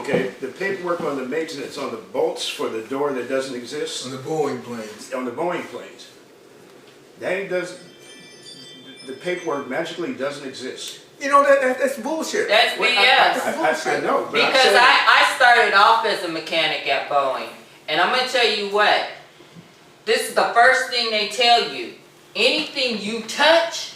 Okay, the paperwork on the maintenance on the bolts for the door that doesn't exist, On the Boeing planes. on the Boeing planes, that does, the paperwork magically doesn't exist. You know, that's bullshit. That's Well, BS. I know, but I'm Because saying- I started off as a mechanic at Boeing. And I'm gonna tell you what, this is the first thing they tell you. Anything you touch,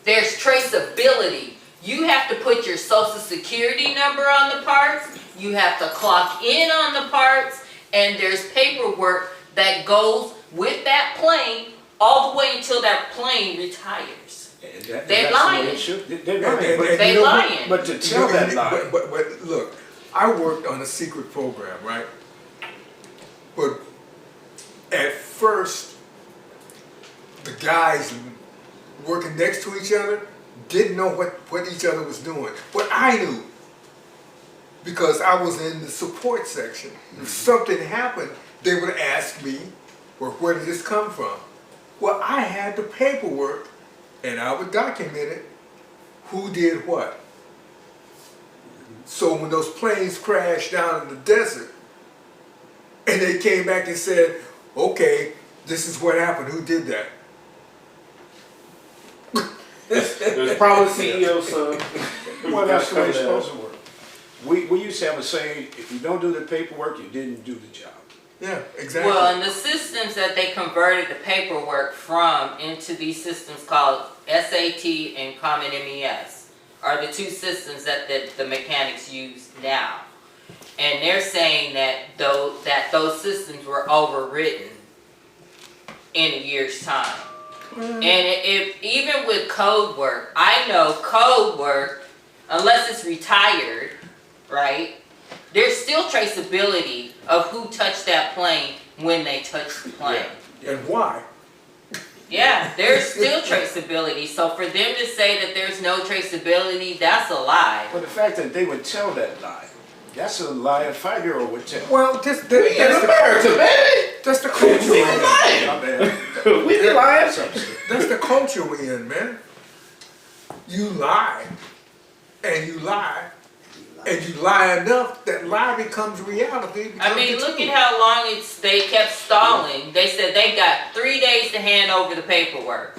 there's traceability. You have to put your social security number on the parts, you have to clock in on the parts, and there's paperwork that goes with that plane all the way until that plane retires. They're that's lying. the way it should- They're lying, but- They lying. but to tell that lie. But look, I worked on a secret program, right? But at first, the guys working next to each other didn't know what each other was doing. But I knew, because I was in the support section. If something happened, they would ask me, well, where did this come from? Well, I had the paperwork, and I would document it, who did what. So when those planes crashed down in the desert, and they came back and said, okay, this is what happened, who did that? There's probably CEO's son. Well, that's the way it's supposed to work. We used to have a saying, if you don't do the paperwork, you didn't do the job. Yeah, exactly. Well, and the systems that they converted the paperwork from into these systems called SAT and Common MES are the two systems that the mechanics use now. And they're saying that those systems were overwritten in a year's time. And if even with code work, I know code work, unless it's retired, right? There's still traceability of who touched that plane when they touched the plane. And why? Yeah, there's still traceability. So for them to say that there's no traceability, that's a lie. But the fact that they would tell that lie, that's a lie a 5-year-old would tell. Well, that's We in America, baby. That's the culture We we're in. lying. My bad. We be lying. That's the culture we're in, man. You lie, and you lie, and you lie enough that lie becomes reality. I mean, look at how long they kept stalling. They said they got 3 days to hand over the paperwork.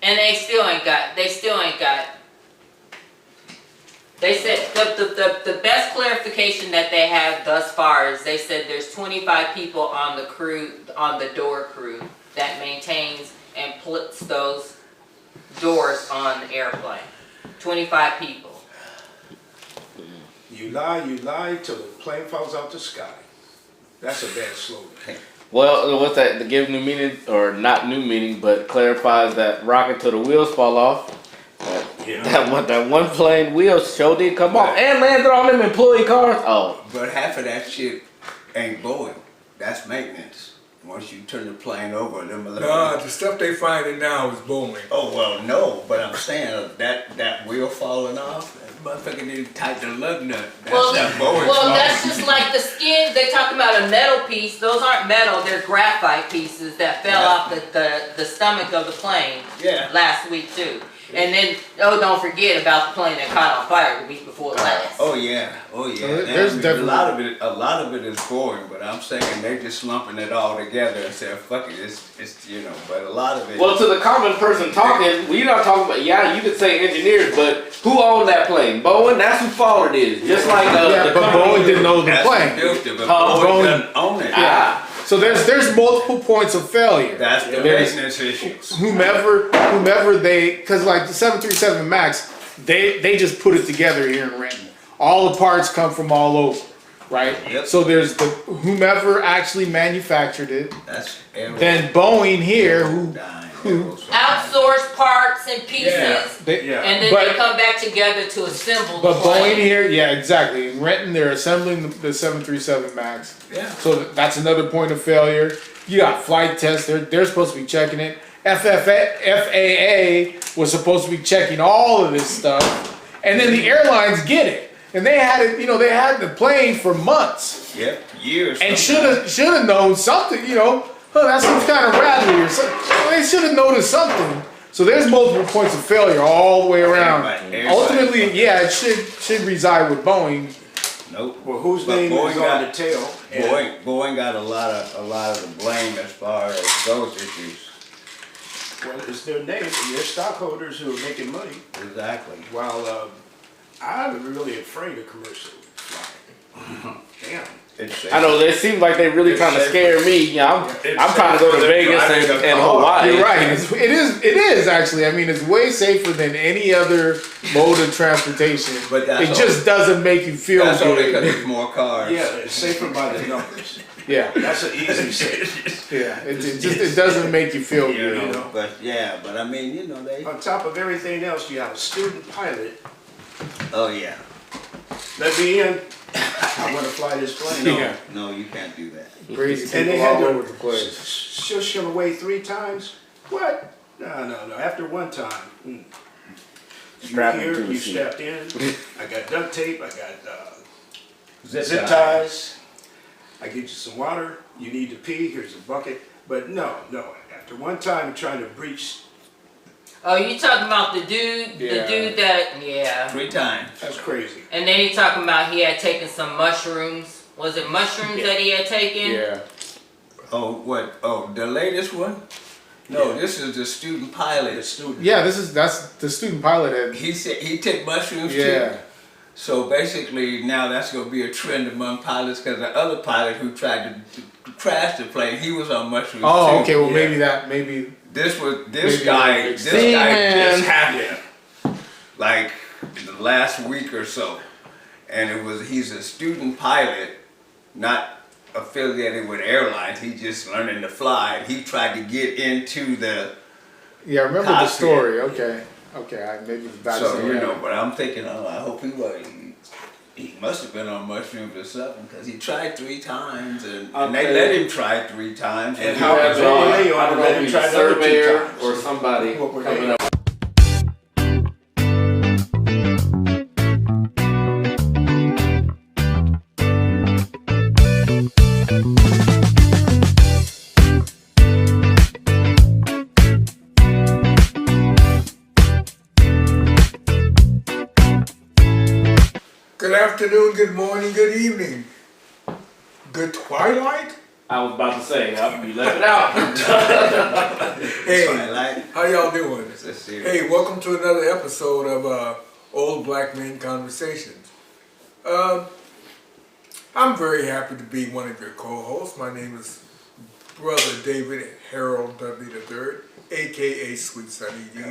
And they still ain't got. They said the best clarification that they have thus far is they said there's 25 people on the crew, on the door crew, that maintains and puts those doors on the airplane. 25 people. You lie till the plane falls out the sky. That's a bad slogan. Well, what's that? To give new meaning, or not new meaning, but clarifies that rocket till the wheels fall off. That one plane wheels sure did come off and landed on them employee cars. Oh, But half of that shit ain't Boeing. That's maintenance. Once you turn the plane over, them Nah, the stuff they finding now is Boeing. Oh well, no. But I'm saying that wheel falling off, that motherfucker didn't tighten the lug nut. That's not Boeing's Well, fault. that's just like the skin. They talk about a metal piece. Those aren't metal. They're graphite pieces that fell off the stomach of the plane last week too. And then, don't forget about the plane that caught on fire the week before last. Oh yeah. There's And definitely a lot of it is Boeing, but I'm saying they just lumping it all together and saying fuck it, it's you know. But a lot of it. well, to the common person talking, we're not talking about. Yeah, you could say engineers, but who owned that plane? Boeing. That's whose fault it is. Just like the but company Boeing didn't know the that's plane. the filter, but Boeing- Boeing doesn't own it. Ah, So there's multiple points of failure. That's the There's maintenance issues. whomever they, because like the 737 Max, they just put it together here in Renton. All the parts come from all over, right? Yep. So there's the whomever actually manufactured it. That's Then Boeing here, who Outsource parts and pieces, they, Yeah. and then they come back together to assemble the but plane. Boeing here, yeah, exactly. In Renton, they're assembling the 737 Max. Yeah. So that's another point of failure. You got flight tests; they're supposed to be checking it. FAA was supposed to be checking all of this stuff, and then the airlines get it, and they had it. You know, they had the plane for months, Yep, years. and should have known something. You know, that seems kind of rattly or something. They should have noticed something. So there's multiple points of failure all the way around. Everybody- Ultimately, yeah, it should reside with Boeing. Nope. Well, whose But name Boeing is on got- the tail? And- Boeing got a lot of the blame as far as those issues. Well, it's their name, and their stockholders who are making money. Exactly. While I'm really afraid of commercial flying. Damn. It's I know they seem like they really trying to scare me. Yeah, I'm trying to go to Vegas and Hawaii. You're right. It is actually. I mean, it's way safer than any other mode of transportation. But that's it just doesn't make you feel That's only because good. there's more cars. Yeah, it's safer by the numbers. Yeah, That's an easy safe. yeah. It doesn't make you feel You good. know, but I mean, they. On top of everything else, you have a student pilot. Oh yeah. Let me in. I want to fly this plane. Yeah. No, you can't do that. Crazy And they people had all to over the place. shush him away 3 times. What? No. After one time, Strap you him to here, the you seat. strapped in. I got duct tape. I got Zip zip ties. I get you some water. You need to pee. Here's a bucket. But no. After one time trying to breach, Oh, you talking about the dude that, 3 times. that's crazy. And then he talking about he had taken some mushrooms. Was it mushrooms that he had taken? Yeah. Oh, what? Oh, the latest one? No, Yeah. this is the student The pilot. student. Yeah, that's the student pilot had. He said he took mushrooms Yeah. too. So basically, now that's going to be a trend among pilots because the other pilot who tried to crash the plane, he was on mushrooms Oh, too. okay. Well, Yeah. maybe. This Maybe guy they just fixed it. Man. happened like in the last week or so, and he's a student pilot, not affiliated with airlines. He's just learning to fly. And he tried to get into the Yeah, I remember the Cockpit. story. Okay. I maybe about to so say you that. know. But I'm thinking, I hope he was. He must have been on mushrooms or something because he tried 3 times and they Okay. let him try 3 times. And he how- was John, on- they I ought to don't know let if him he's try a the other 2 surveyor times. or somebody What were coming they? up. Good afternoon, good morning, good evening. Good twilight? I was about to say, you left it out. Hey, Twilight. how y'all doing? It's a series. Hey, welcome to another episode of Old Black Men Conversations. I'm very happy to be one of your co-hosts. My name is Brother David Harold Dudley III, aka Sweet Sunny D,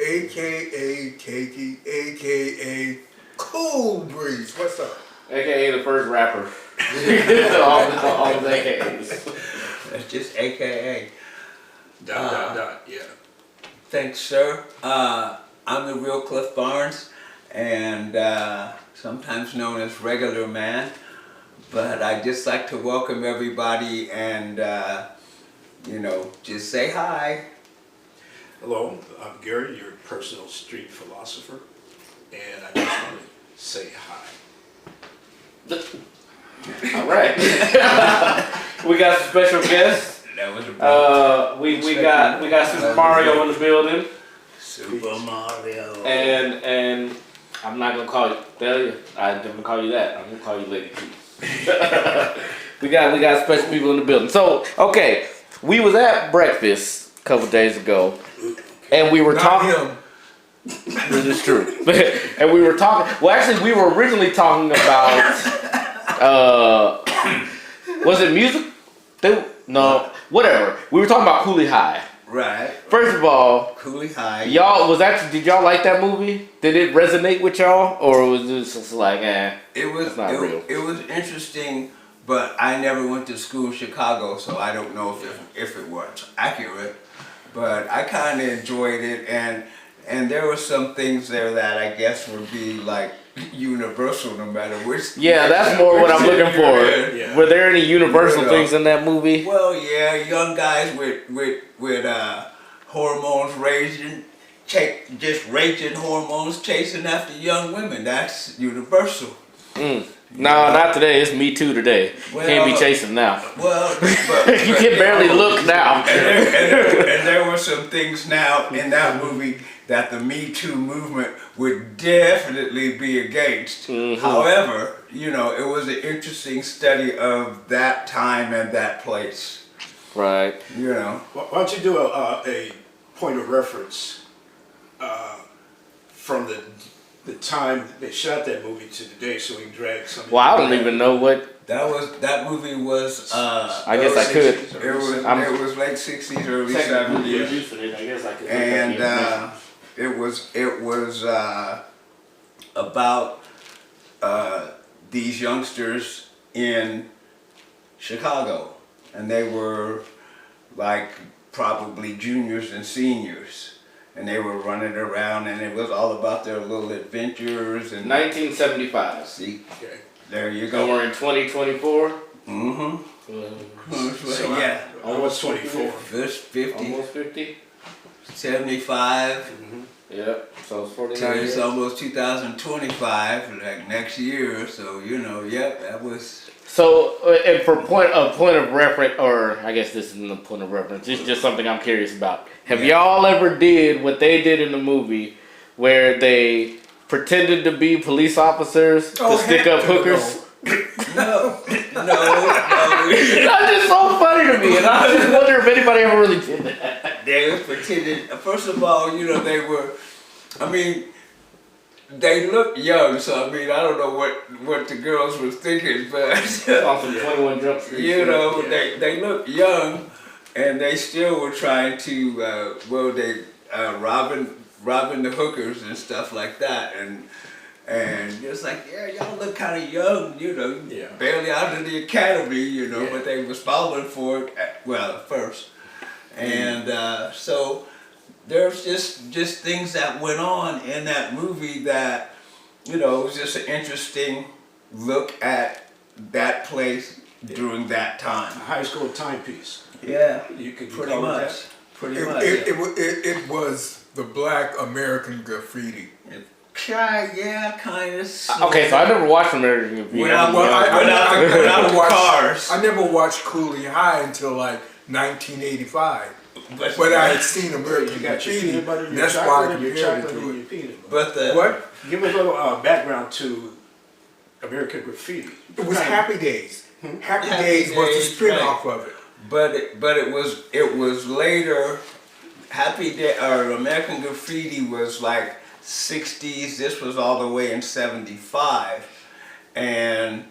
aka Cakey, aka Cool Breeze. What's up? AKA the first rapper. all the AKAs. That's just AKA. Dot. Yeah. Thanks, sir. I'm the real Cliff Barnes, and sometimes known as Regular Man. But I just like to welcome everybody and, just say hi. Hello, I'm Gary, your personal street philosopher, and I just want to say hi. All right. We got some special guests. That was a We got Super Mario in the building, Super Mario. and I'm not gonna call you. I'm gonna call you that. I'm gonna call you Lady Keith. we got special people in the building. So okay, we was at breakfast a couple days ago, and we were Not talking. him. This is true. And we were talking. Well, actually, we were originally talking about. Was it music? No, whatever. We were talking about Cooley High. Right. First of all, Cooley High. did y'all like that movie? Did it resonate with y'all, or was this just like, It was It's not real. It was interesting, but I never went to school in Chicago, so I don't know if it was accurate. But I kind of enjoyed it, and there were some things there that I guess would be like universal, no matter which. yeah, that's more what I'm looking for. Yeah. Were there any universal Yeah. things in that movie? Well, yeah, young guys with hormones raging, just raging hormones, chasing after young women. That's universal. No, not today. It's Me Too today. Can't be Well, chasing now. Well, but, You can barely look now. And there were some things now in that movie that the Me Too movement would definitely be against. Mhm. However, you know, it was an interesting study of that time and that place. Right. You know, Why don't you do a point of reference from the time they shot that movie to today, so we can drag some. Well, I don't even know what. that movie was. I guess I could. It was late '60s, early '70s. I guess I could. And it was about these youngsters in Chicago, and they were like probably juniors and seniors, and they were running around, and it was all about their little adventures and 1975. see, Okay. there you And go. we're in 2024. Mm-hmm. So Yeah, almost 24. first 50, Almost 50. 75. Yep. So it's 49 So years. it's almost 2025, like next year. So you know, yep, that was. So, and for point of reference, or I guess this isn't a point of reference. It's just something I'm curious about. Have Yeah. y'all ever did what they did in the movie, where they pretended to be police officers to stick up hookers? No. That's just so funny to me, and I just wonder if anybody ever really did that. They was pretending. First of all, you know, they were. I mean, they looked young. So I mean, I don't know what the girls were thinking, but Awesome, 21 Jump Street. you know, Yeah. they looked young, and they still were trying to. Robbing the hookers and stuff like that, and it's like, yeah, y'all look kind of young, you know, Yeah. barely out of the academy, you know, Yeah. but they was falling for it, at first. And so there's just things that went on in that movie that, you know, it was just an interesting look at that place during that A time. high school timepiece. Yeah, You could pretty call it much. that. Pretty much. It was the Black American Graffiti. Yeah, kind of. Okay, so I never watched American Graffiti. Without, Well, without the watched, cars. I never watched Cooley High until like 1985. But I had seen American You got your Graffiti. peanut butter, and your that's why I chocolate, and your compared it chocolate, to and your it. peanut butter. But the What? Give us a little background to American Graffiti. It was Happy Days. Happy Happy Days was Days, the spin-off of it. but it was later. Happy Day or American Graffiti was like 60s. This was all the way in 75, and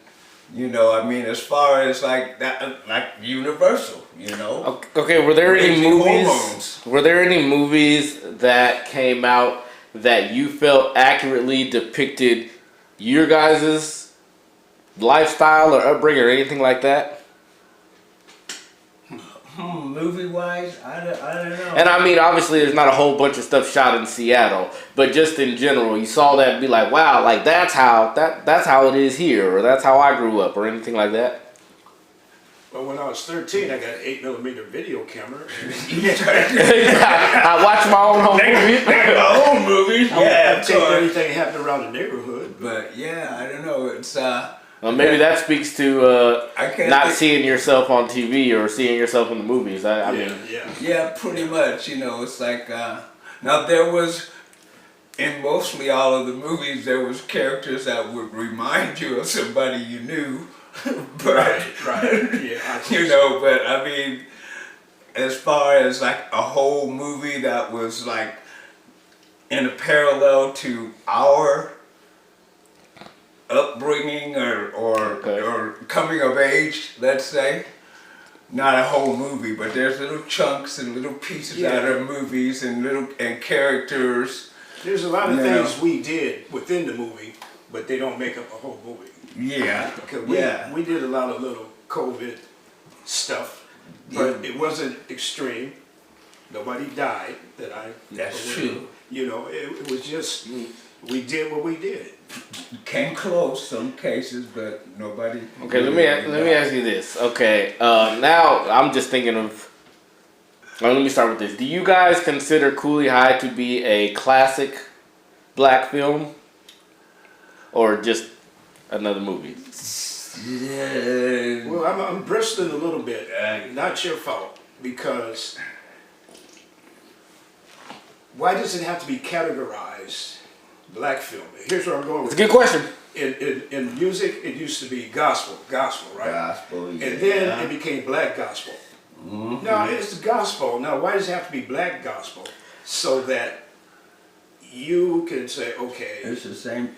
you know, I mean, as far as like that, like Universal, you know. Okay, were there any Raising movies? hormones. Were there any movies that came out that you felt accurately depicted your guys' lifestyle or upbringing or anything like that? Movie wise, I don't know. And I mean, obviously, there's not a whole bunch of stuff shot in Seattle, but just in general, you saw that and be like, wow, like that's how it is here, or that's how I grew up, or anything like that. But when I was 13, I got an 8mm video camera. I watched my own home movie. My own movies, yeah, I'm of taking course. everything happening around the neighborhood. But yeah, I don't know. It's Well, maybe that speaks to I can't not think- seeing yourself on TV or seeing yourself in the movies. I mean, yeah. Yeah, pretty much. You know, it's like now there was in mostly all of the movies there was characters that would remind you of somebody you knew, but Right. Yeah. I see. you know. But I mean, as far as like a whole movie that was like in a parallel to our upbringing Okay. or coming of age, let's say. Not a whole movie, but there's little chunks and little pieces Yeah. out of movies and characters. There's a lot of Yeah. things we did within the movie, but they don't make up a whole movie. Yeah. Because Yeah. we did a lot of little COVID stuff, but it wasn't extreme. Nobody died that I. That's true. You know, it was just we did what we did. Came close some cases, but nobody. okay, let me ask you this. Okay, now I'm just thinking of. Let me start with this. Do you guys consider Cooley High to be a classic black film, or just another movie? Yeah. Well, I'm bristling a little bit. Not your fault, because why does it have to be categorized black film? Here's where I'm going It's with a good question. in music, it used to be gospel, right? Gospel, yeah. And then it became black gospel. Now it's the gospel. Now why does it have to be black gospel? So that you can say, okay, It's the same,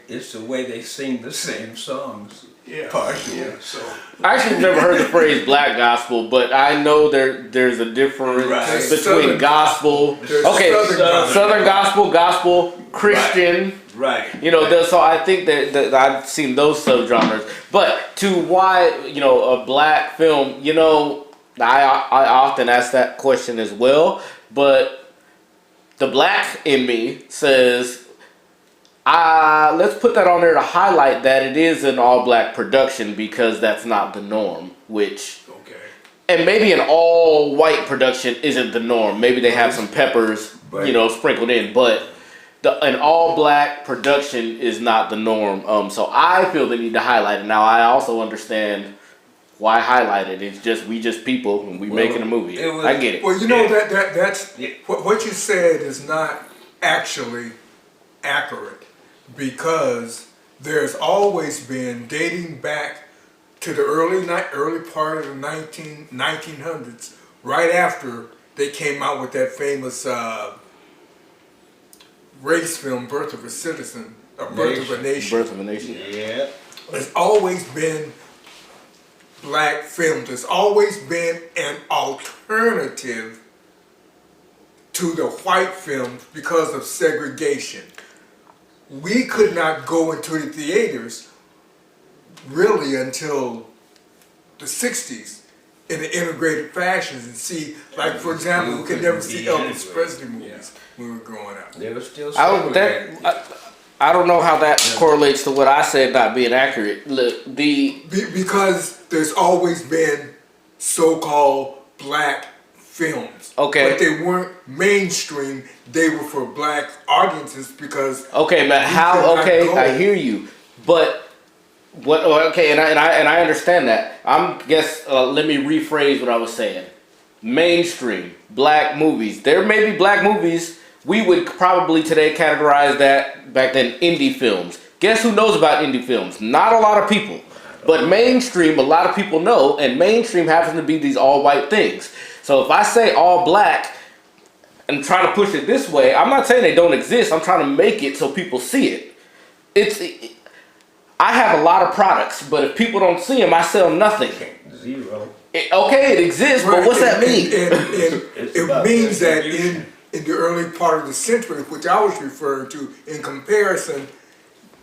it's the way they sing the same songs. yeah, Partially. yeah. So I actually never heard the phrase black gospel, but I know there's a difference Right. between Southern gospel. There's Okay, Southern Southern gospel, Christian. Right. You know, so I think that I've seen those subgenres. But to why, a black film, I often ask that question as well. But the black in me says, let's put that on there to highlight that it is an all black production because that's not the norm, which, okay. and maybe an all white production isn't the norm. Maybe they have some peppers, sprinkled in, but an all black production is not the norm. So I feel the need to highlight it. Now I also understand why highlight it. It's just we just people and we making a movie. I get it. Well, that's what you said is not actually accurate, because there's always been, dating back to the early part of the 1900s, right after they came out with that famous race film, Birth of a Citizen, or Birth of a Nation. Birth of a Nation. Yeah. There's always been black films. There's always been an alternative to the white films because of segregation. We could not go into the theaters really until the 60s in an integrated fashion and see, like for example, we could never see Elvis Presley movies when we were growing up. They were still I don't know how that correlates to what I said not being accurate. Look, because there's always been so-called black films. Okay. But they weren't mainstream. They were for black audiences because. Okay, but how? Okay, I hear you, but what? Okay, and I understand that. Let me rephrase what I was saying. Mainstream black movies. There may be black movies. We would probably today categorize that back then indie films. Guess who knows about indie films? Not a lot of people. But mainstream, a lot of people know, and mainstream happens to be these all white things. So if I say all black and try to push it this way, I'm not saying they don't exist. I'm trying to make it so people see it. I have a lot of products, but if people don't see them, I sell nothing. Zero. It exists, but what's that mean? It means that in the early part of the century, which I was referring to, in comparison,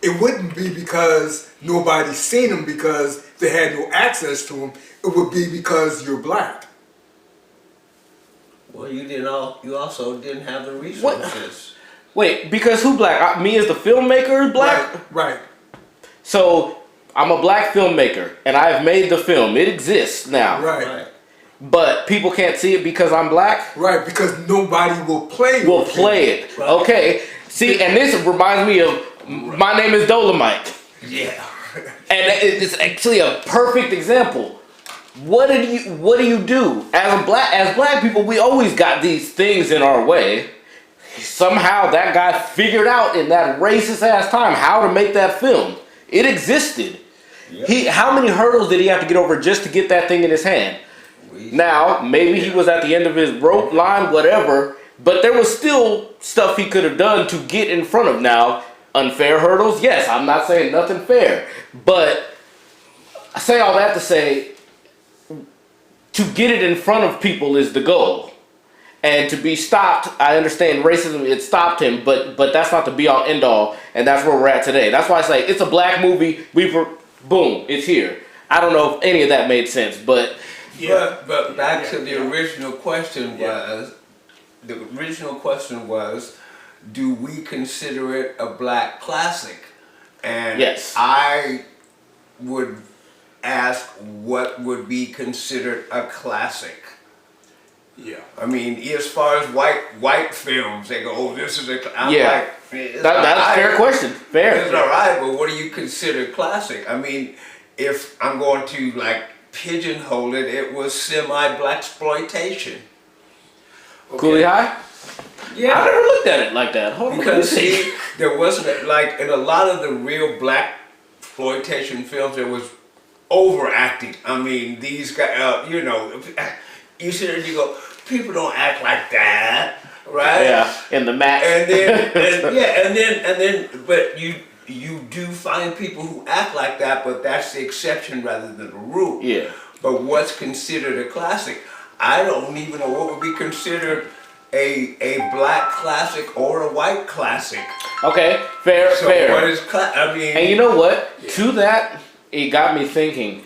it wouldn't be because nobody's seen them because they had no access to them. It would be because you're black. Well, you also didn't have the resources. Wait, because who black? Me as the filmmaker is black? Right. So I'm a black filmmaker, and I've made the film. It exists now. Right. But people can't see it because I'm black? Right, because nobody will play it. Right. Okay. See, and this reminds me of My Name is Dolomite. Yeah. And it's actually a perfect example. What do you do? As black people, we always got these things in our way. Somehow that guy figured out in that racist ass time how to make that film. It existed. Yep. How many hurdles did he have to get over just to get that thing in his hand? Now, maybe he was at the end of his rope line, whatever, but there was still stuff he could have done to get in front of. Now, unfair hurdles, yes, I'm not saying nothing fair, but I say all that to say, to get it in front of people is the goal. And to be stopped, I understand racism, it stopped him, but that's not the be-all, end-all, and that's where we're at today. That's why I say, it's a black movie, boom, it's here. I don't know if any of that made sense, but... But back to the original question was, do we consider it a black classic? And yes. I would ask what would be considered a classic. Yeah. I mean, as far as white films, they go, oh, this is a classic. Yeah. That's a fair question. Fair. It's all right, but what do you consider classic? I mean, if I'm going to pigeonhole it, it was semi-blaxploitation. Okay. Coolie High? Yeah. I never looked at it like that. Hold on. Because see, there wasn't like in a lot of the real black exploitation films, there was overacting. I mean, these guys, you know, you sit there and you go, people don't act like that, right? Yeah, in the match. And then, but you do find people who act like that, but that's the exception rather than the rule. Yeah. But what's considered a classic? I don't even know what would be considered a black classic or a white classic. Okay, fair, So fair. what is I mean, And you know what? To that, it got me thinking.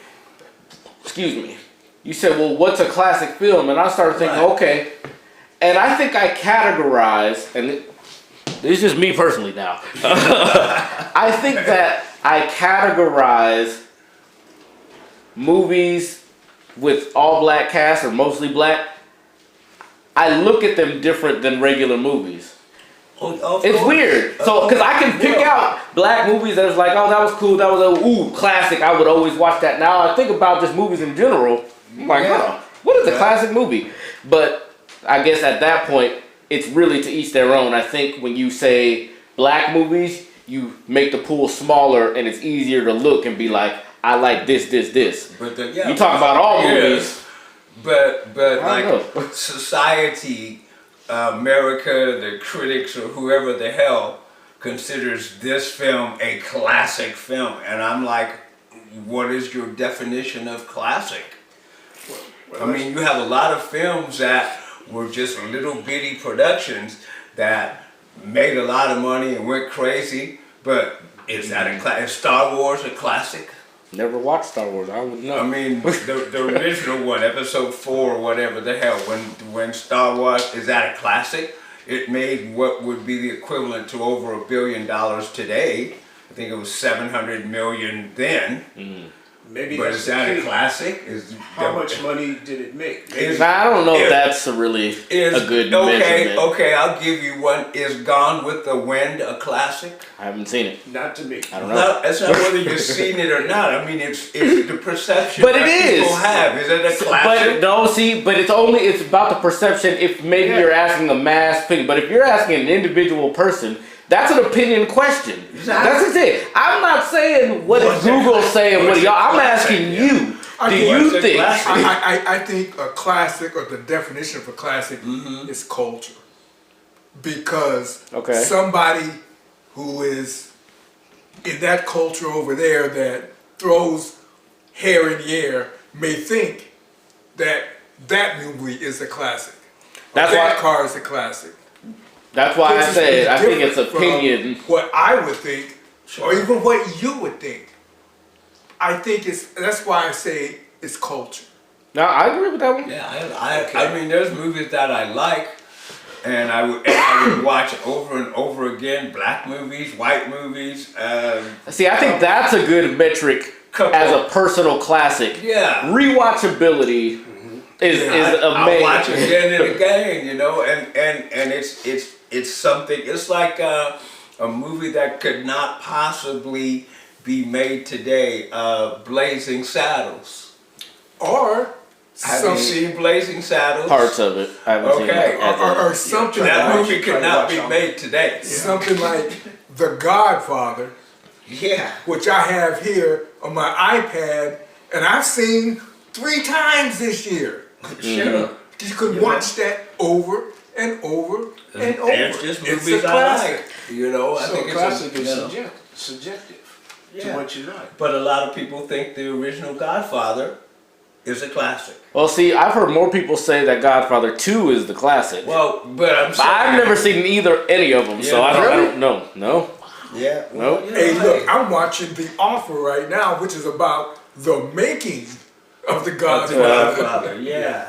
Excuse me. You said, "Well, what's a classic film?" And I started thinking, Right. okay. And I think I categorize, and this is just me personally now. I think that I categorize movies with all black cast or mostly black. I look at them different than regular movies. It's weird. So, because I can pick out black movies that's like, oh, that was cool, that was a classic. I would always watch that. Now I think about just movies in general. I'm like, oh, what is a classic movie? But I guess at that point, it's really to each their own. I think when you say black movies, you make the pool smaller and it's easier to look and be like, I like this. But You talk about all movies. But I don't like know. society, America, the critics or whoever the hell considers this film a classic film, and I'm like, what is your definition of classic? I mean, you have a lot of films that were just little bitty productions that made a lot of money and went crazy, but is that is Star Wars a classic? Never watched Star Wars. I wouldn't know. I mean, the original one, episode 4 or whatever the hell, when Star Wars, is that a classic? It made what would be the equivalent to over $1 billion today. I think it was 700 million then. Maybe But that's is the that a key. classic? How much money did it make? I don't know if If- that's a really a good measurement. Okay, I'll give you one. Is Gone with the Wind a classic? I haven't seen it. Not to me. I don't know. No, it's not whether you've seen it or not. I mean, it's the perception But it that people is. have. Is it a classic? But no, see, but it's about the perception. If maybe Yeah. you're asking a mass opinion, but if you're asking an individual person, that's an opinion question. Exactly. That's the thing. I'm not saying what is Google saying. What y'all? I'm asking you. I Do think- you What's a think? classic? I think a classic, or the definition of a classic, is culture. Because Okay. somebody who is in that culture over there that throws hair in the air may think that that movie is a classic. That's that why. car is a classic. That's why I Which is said I think it's different from opinion. What I would think, or even what you would think. I think that's why I say it's culture. No, I agree with that one. Yeah, I mean, there's movies that I like, and I would watch over and over again. Black movies, white movies. See, I think that's a good metric as a personal classic. Yeah. Rewatchability is I'll amazing. watch it again and again, you know, and it's something. It's like a movie that could not possibly be made today. Blazing Saddles. Or Have you seen Blazing Saddles? Parts of it. I haven't seen Okay. it. as a- or something That like, movie could not be made today. something like The Godfather, Yeah. which I have here on my iPad, and I've seen 3 times this year. Sure. You could watch that over and over and over. It's just It's movies a I classic. like. You know, I So think classic it's is a, subjective to Yeah. what you like. But a lot of people think the original Godfather is a classic. Well, see, I've heard more people say that Godfather 2 is the classic. Well, but I'm But saying, I've never seen any of them, so Yeah. I don't Really? know. No. Yeah. Nope. you know, Hey, look, I'm watching The Offer right now, which is about the making of the The Godfather. Godfather. Yeah.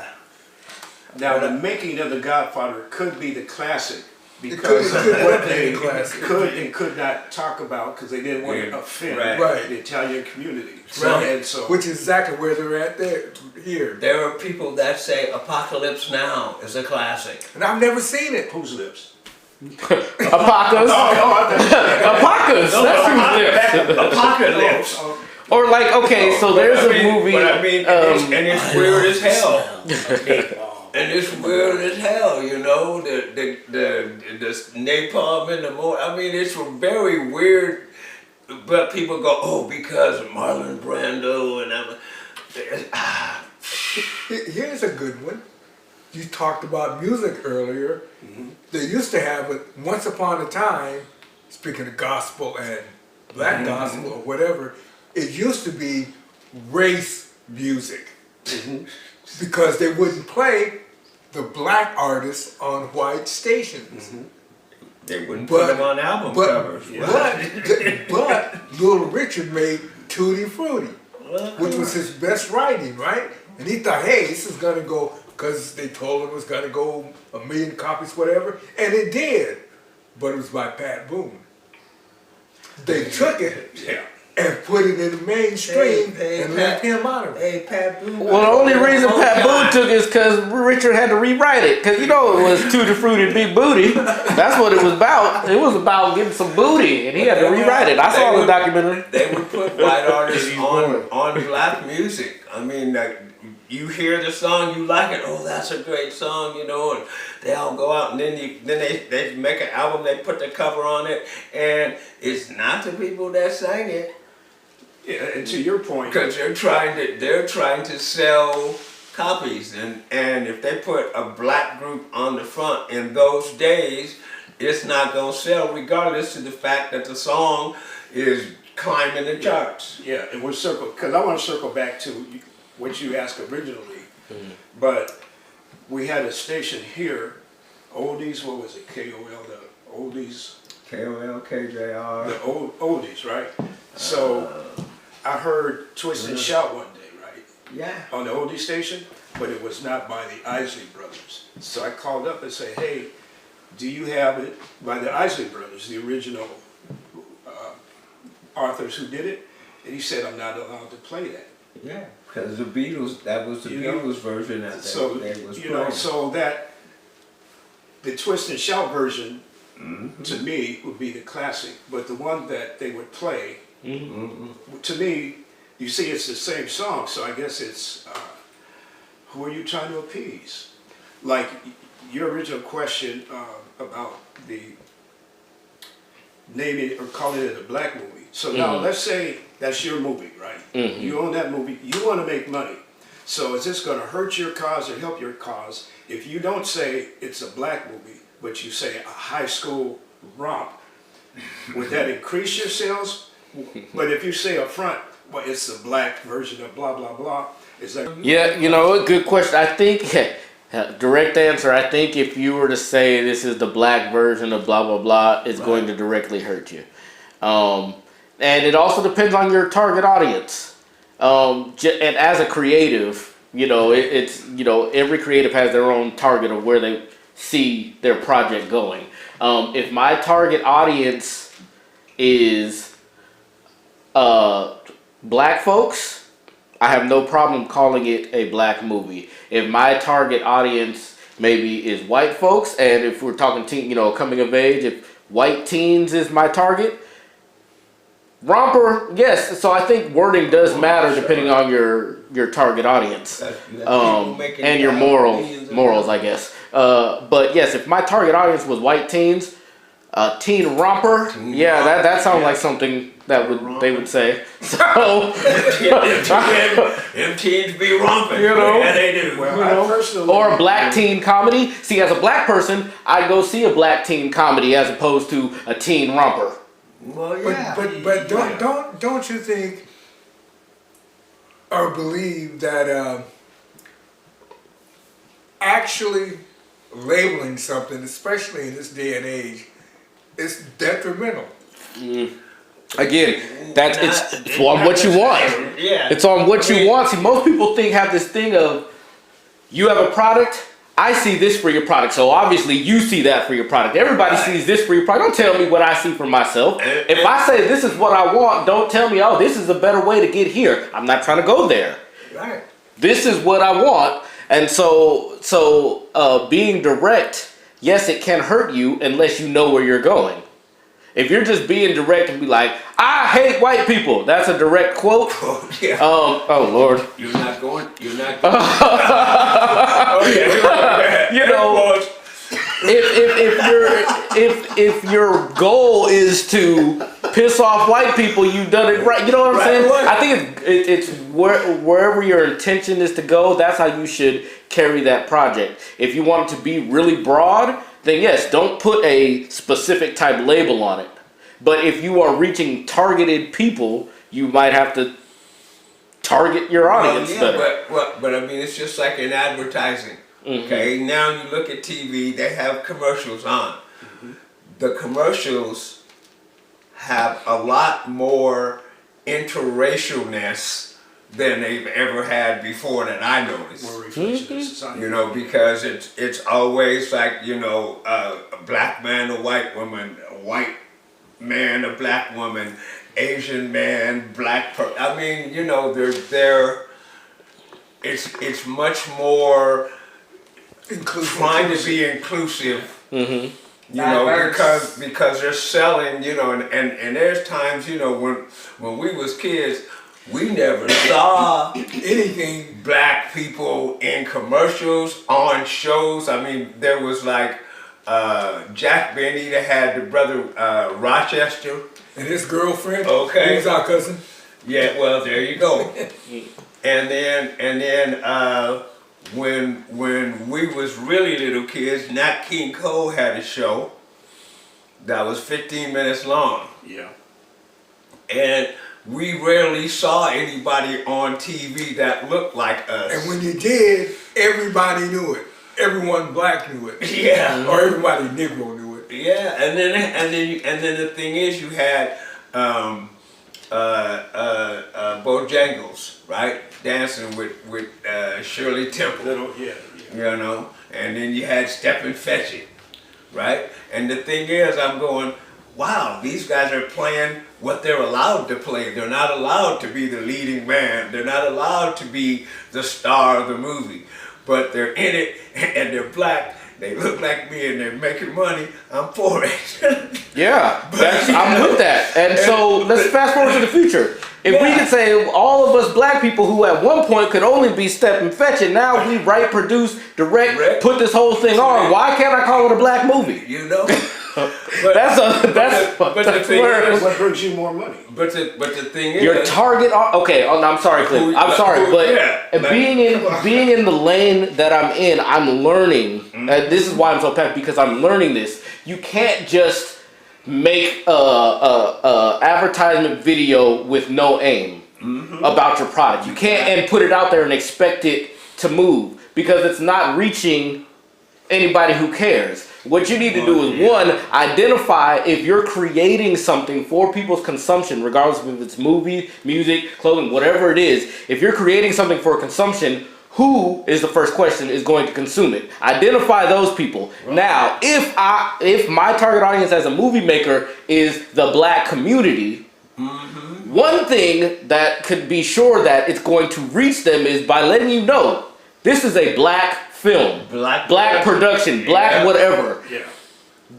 Now, the making of The Godfather could be the classic It because could of what be they the classic. could and could not talk about because they didn't want to Yeah, offend right. the Italian community. Right. And so, Which is exactly where they're at there, here. There are people that say Apocalypse Now is a classic. And I've never seen it. whose lips? Apocalypse. Apocalypse. That's who's there. Apocalypse. Or like, okay, so there's But I a mean- movie. But I mean, and it's weird as hell. And it's weird as hell, you know, the napalm in the morning. I mean, it's very weird, but people go, oh, because of Marlon Brando and Here's a good one. You talked about music earlier. They used to have it once upon a time, speaking of gospel and black gospel or whatever, it used to be race music. Because they wouldn't play the black artists on white stations. they wouldn't put them on album covers. But Little Richard made Tutti Frutti, which was his best writing, right? And he thought, hey, this is gonna go, because they told him it was gonna go 1 million copies, whatever, and it did. But it was by Pat Boone. They took it and put it in the mainstream and left him out of it. Hey, Pat Boone. Well, the only reason Pat Boone took it is because Richard had to rewrite it. Because you know it was Tutti Frutti Big Booty. That's what it was about. It was about getting some booty, and he had to rewrite it. I saw the documentary. They would put white artists on black music. I mean, you hear the song, you like it. Oh, that's a great song, you know. And they all go out, and then they make an album. They put the cover on it, and it's not the people that sang it. Yeah, and to your point, Because they're trying to sell copies, and if they put a black group on the front in those days, it's not gonna sell, regardless of the fact that the song is climbing the charts. yeah, and we'll circle, because I want to circle back to what you asked originally, but we had a station here, oldies, what was it, KOL, the oldies, KOL, KJR. the oldies, right? So I heard Twist and Shout one day, right? Yeah. On the oldie station, but it was not by the Isley Brothers. So I called up and said, hey, do you have it by the Isley Brothers, the original authors who did it? And he said, I'm not allowed to play that. Yeah, because the Beatles, that was the Beatles version that So, they was you know, playing. so that, the Twist and Shout version, to me, would be the classic, but the one that they would play, to me, you see it's the same song, so I guess it's, who are you trying to appease? Like, your original question about the naming or calling it a black movie. So now, let's say that's your movie, right? You own that movie, you want to make money. So is this going to hurt your cause or help your cause if you don't say it's a black movie, but you say a high school romp? Would that increase your sales? But if you say up front, well, it's the black version of blah, blah, blah, is that... Yeah, you know, a good question. I think, direct answer, I think if you were to say this is the black version of blah, blah, blah, it's going to directly hurt you. And it also depends on your target audience. And as a creative, you know, it's, you know, every creative has their own target of where they see their project going. If my target audience is black folks, I have no problem calling it a black movie. If my target audience maybe is white folks, and if we're talking teen, you know, coming of age, if white teens is my target, romper, yes. So I think wording does matter depending on your target audience, and your morals, I guess. But yes, if my target audience was white teens, teen romper, that sounds like something that they would say. So them teens be romping. You know, yeah, they do. Well, I personally... Or a black teen comedy. See, as a black person, I'd go see a black teen comedy as opposed to a teen romper. Well, yeah. But don't you think or believe that actually labeling something, especially in this day and age, is detrimental? Again, it's on what you want. Yeah. It's on what you want. See, most people have this thing of, you have a product, I see this for your product, so obviously you see that for your product. Everybody sees this for your product. Don't tell me what I see for myself. If I say this is what I want, don't tell me, oh, this is a better way to get here. I'm not trying to go there. Right. This is what I want. And so being direct, yes, it can hurt you unless you know where you're going. If you're just being direct and be like, I hate white people, that's a direct quote. Oh, yeah. Oh Lord. You're not going. Oh, yeah. You know, if your goal is to piss off white people, you've done it right. You know what I'm saying? Right. I think it's wherever your intention is to go, that's how you should carry that project. If you want it to be really broad, then yes, don't put a specific type label on it. But if you are reaching targeted people, you might have to target your audience better. But I mean, it's just like in advertising. Okay, now you look at TV, they have commercials on. The commercials have a lot more interracialness than they've ever had before that I noticed. More reflection of society. You know, because it's always like, you know, a black man, a white woman, a white man, a black woman, Asian man, black person. I mean, you know, it's much more trying to be inclusive. You know, because they're selling, you know, and there's times, you know, when we was kids, we never saw anything black people in commercials, on shows. I mean, there was like Jack Benny that had the brother Rochester. And his girlfriend, Okay. who was our cousin. Yeah, well, there you go. and then when we was really little kids, Nat King Cole had a show that was 15 minutes long. Yeah. And we rarely saw anybody on TV that looked like us. And when you did, everybody knew it. Everyone black knew it. Yeah. Or everybody Negro knew it. Yeah, and then the thing is, you had Bojangles, right, dancing with Shirley Temple. Yeah. You know, and then you had Step and Fetch It, right? And the thing is, I'm going, wow, these guys are playing what they're allowed to play. They're not allowed to be the leading man. They're not allowed to be the star of the movie. But they're in it, and they're black. They look like me, and they're making money. I'm for it. Yeah, I'm with that. And so let's fast forward to the future. If we could say all of us black people who at one point could only be Step and Fetch It, now we write, produce, direct, put this whole thing on. Why can't I call it a black movie? You know? But the thing is, What brings you more money? But the thing is, your target. Okay, I'm sorry, Cliff. I'm sorry, but being in the lane that I'm in, I'm learning. This is why I'm so passionate, because I'm learning this. You can't just make a advertisement video with no aim about your product. You can't and put it out there and expect it to move, because it's not reaching anybody who cares. What you need to do is, one, identify if you're creating something for people's consumption, regardless of if it's movie, music, clothing, whatever it is. If you're creating something for consumption, who is the first question is going to consume it? Identify those people. Right. Now, if my target audience as a movie maker is the black community, one thing that could be sure that it's going to reach them is by letting you know this is a black film, black production, black whatever. Yeah.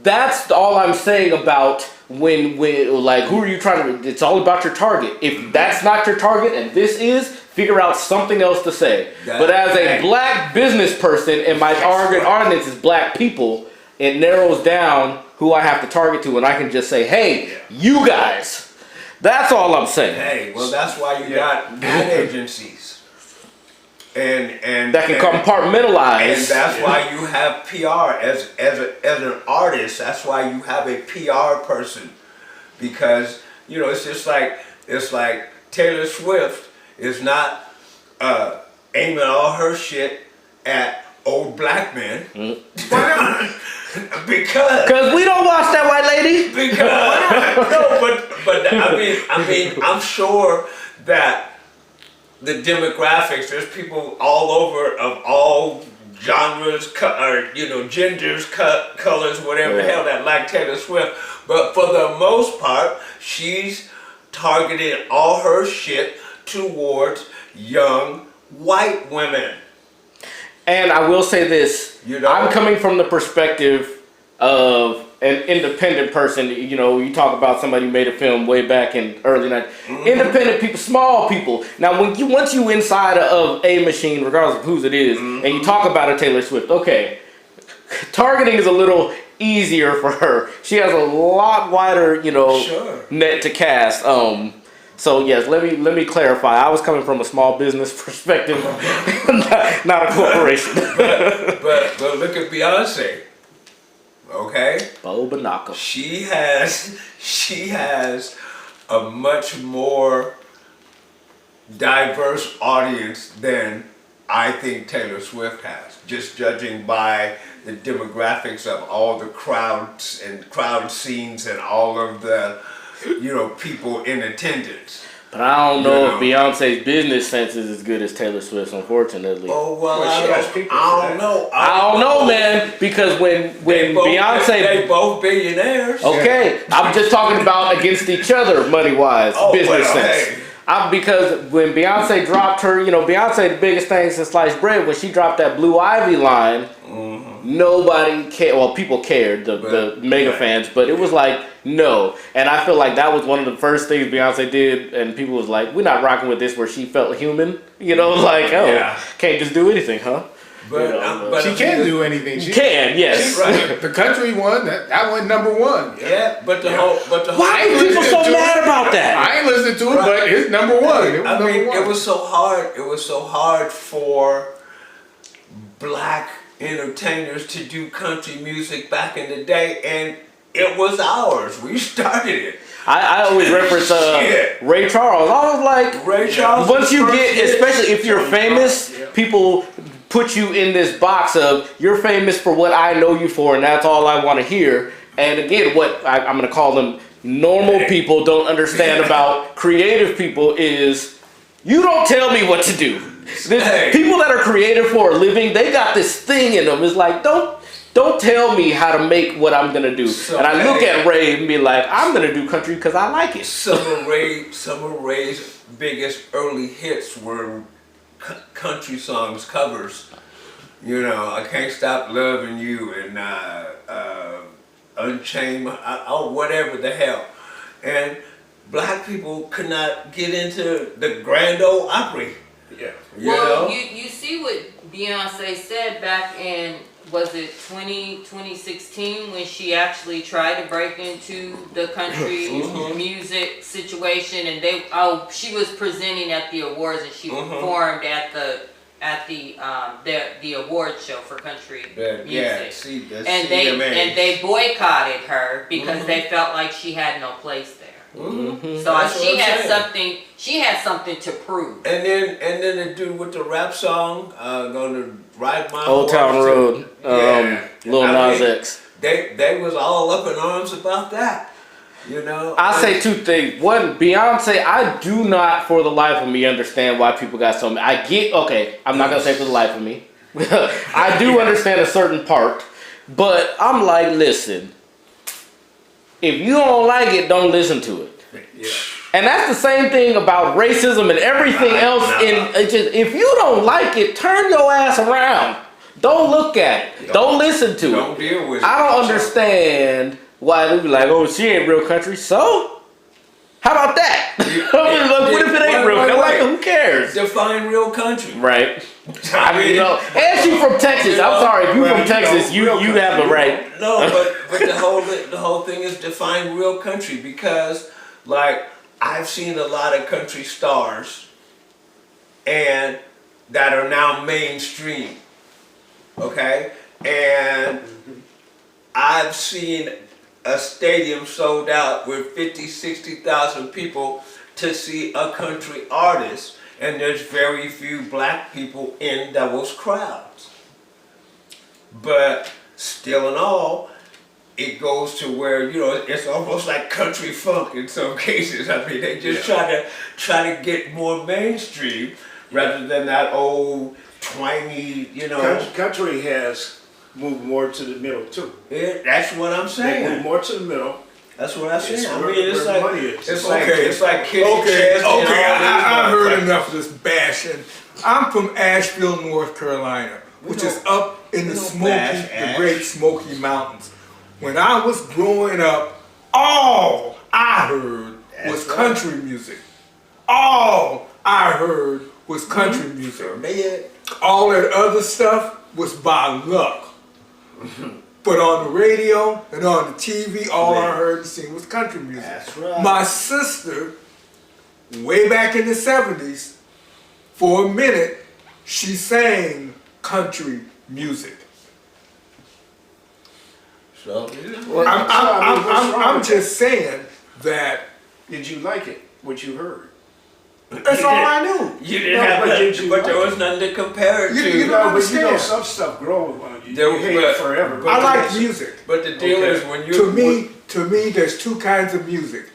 That's all I'm saying about when like, who are you trying to, it's all about your target. If that's not your target and this is, figure out something else to say. But as a black business person and my target audience is black people, it narrows down who I have to target to, and I can just say, hey, you guys. That's all I'm saying. Hey, well, that's why you got ad agencies. And that can compartmentalize. And that's why you have PR as an artist. That's why you have a PR person, because you know it's like Taylor Swift is not aiming all her shit at old black men. Why not? Because we don't watch that white lady. Because no, but I mean I'm sure that the demographics, there's people all over of all genres, genders, colors, whatever the hell that like Taylor Swift. But for the most part, she's targeted all her shit towards young white women. And I will say this, I'm coming from the perspective of an independent person, you know, you talk about somebody who made a film way back in early 90s. Independent people, small people. Now, once you inside of a machine, regardless of whose it is, and you talk about a Taylor Swift, okay, targeting is a little easier for her. She has a lot wider, you know, net to cast. So yes, let me clarify. I was coming from a small business perspective, not a corporation. but look at Beyonce. Okay? Bo Banaka. She has a much more diverse audience than I think Taylor Swift has. Just judging by the demographics of all the crowds and crowd scenes and all of the, you know, people in attendance. But I don't know if Beyonce's business sense is as good as Taylor Swift's, unfortunately. Oh well, she has people I don't know. I don't know, man, because when Beyonce, they both billionaires. okay, I'm just talking about against each other, money wise, business sense. Hey. Because when Beyonce dropped her, you know, Beyonce, the biggest thing since sliced bread, when she dropped that Blue Ivy line, nobody cared. Well, people cared, the mega fans, but it was like, no. And I feel like that was one of the first things Beyonce did, and people was like, we're not rocking with this, where she felt human, you know, like, can't just do anything, huh? But She can do anything. She can, yes. Right. The country one, that went #1. Yeah, but the whole Why are people so mad about that? I ain't listening to it, but it's #1. It was I mean, #1. it was so hard. It was so hard for black entertainers to do country music back in the day, and it was ours. We started it. I always reference Ray Charles. I was like, Ray Charles. once you get, especially if you're famous, people put you in this box of you're famous for what I know you for, and that's all I want to hear. And again, what I'm going to call them normal people don't understand about creative people is you don't tell me what to do. People that are creative for a living, they got this thing in them. It's like, don't tell me how to make what I'm going to do. And I look at Ray and be like, I'm going to do country because I like it. Some of Ray's biggest early hits were country songs covers. You know, I Can't Stop Loving You and Unchained, or whatever the hell. And black people could not get into the Grand Ole Opry. Yeah. You see what Beyonce said back in, was it 2016 when she actually tried to break into the country music situation, and she was presenting at the awards, and she performed at the award show for country music. And they boycotted her because they felt like she had no place there. So she had something to prove. And then the dude with the rap song, Gonna Ride My Old Horse. Town Road, Lil Nas X. They was all up in arms about that. You know? I say two things. One, Beyonce, I do not for the life of me understand why people got so mad. I'm not gonna say for the life of me. I do understand a certain part, but I'm like, listen, if you don't like it, don't listen to it. Yeah. And that's the same thing about racism and everything else. If you don't like it, turn your ass around. Don't look at it. Don't listen to it. Don't deal with it. I don't understand why they be like, oh, she ain't real country. So? How about that? What if it ain't real country? Like, who cares? Define real country. Right. I mean, and she from Texas. I'm sorry, if you from Texas, you have the right. No, but the whole thing is define real country, because like I've seen a lot of country stars and that are now mainstream. Okay? And I've seen a stadium sold out with 50, 60,000 people to see a country artist, and there's very few black people in those crowds. But still in all, it goes to where, you know, it's almost like country funk in some cases. I mean, they just try to get more mainstream rather than that old twangy, you know. Country has moved more to the middle too. Yeah, that's what I'm saying. They move more to the middle. That's what I'm saying. I where mean, it's the like money is. it's like Kitty Chesney and all I these heard enough of this bashing. I'm from Asheville, North Carolina, which is up in the bash the Ash. Great Smoky Mountains. when I was growing up, all I heard was country music. All I heard was country music. All that other stuff was by luck. But on the radio and on the TV, all I heard and seen was country music. That's right. My sister, way back in the 70s, for a minute, she sang country music. So, I'm just saying that Did you like it? What you heard? that's all I knew. you didn't No, have but nothing, did you but there like was nothing to compare it You- to. you don't No, but you understand. know some stuff grows on you. There- You hate but- it forever. but- I like music. But the deal Okay. is when you To me, there's two kinds of music: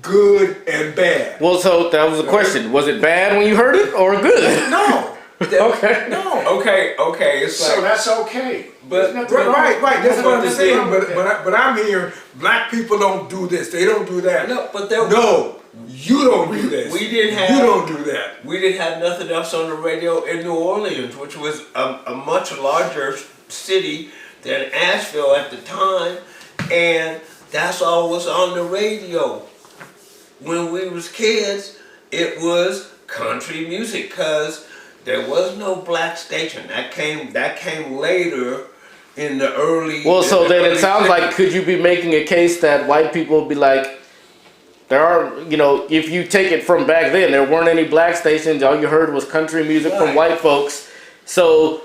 good and bad. Well, so that was the question. Was it bad when you heard it or good? No, Okay. no. okay, it's So like that's okay. But- There's nothing wrong. Right. That's what I'm the saying. deal- But I'm hearing black people don't do this. They don't do that. no, but there No, you don't do this. we didn't have- You don't do that. we didn't have nothing else on the radio in New Orleans, which was a much larger city than Asheville at the time, and that's all was on the radio. When we was kids, it was country music, cause there was no black station. That came later in the early. Well, so in the then it early sounds 60s. like, could you be making a case that white people would be like, there are, if you take it from back then, there weren't any black stations. All you heard was country music from Right. white folks. So,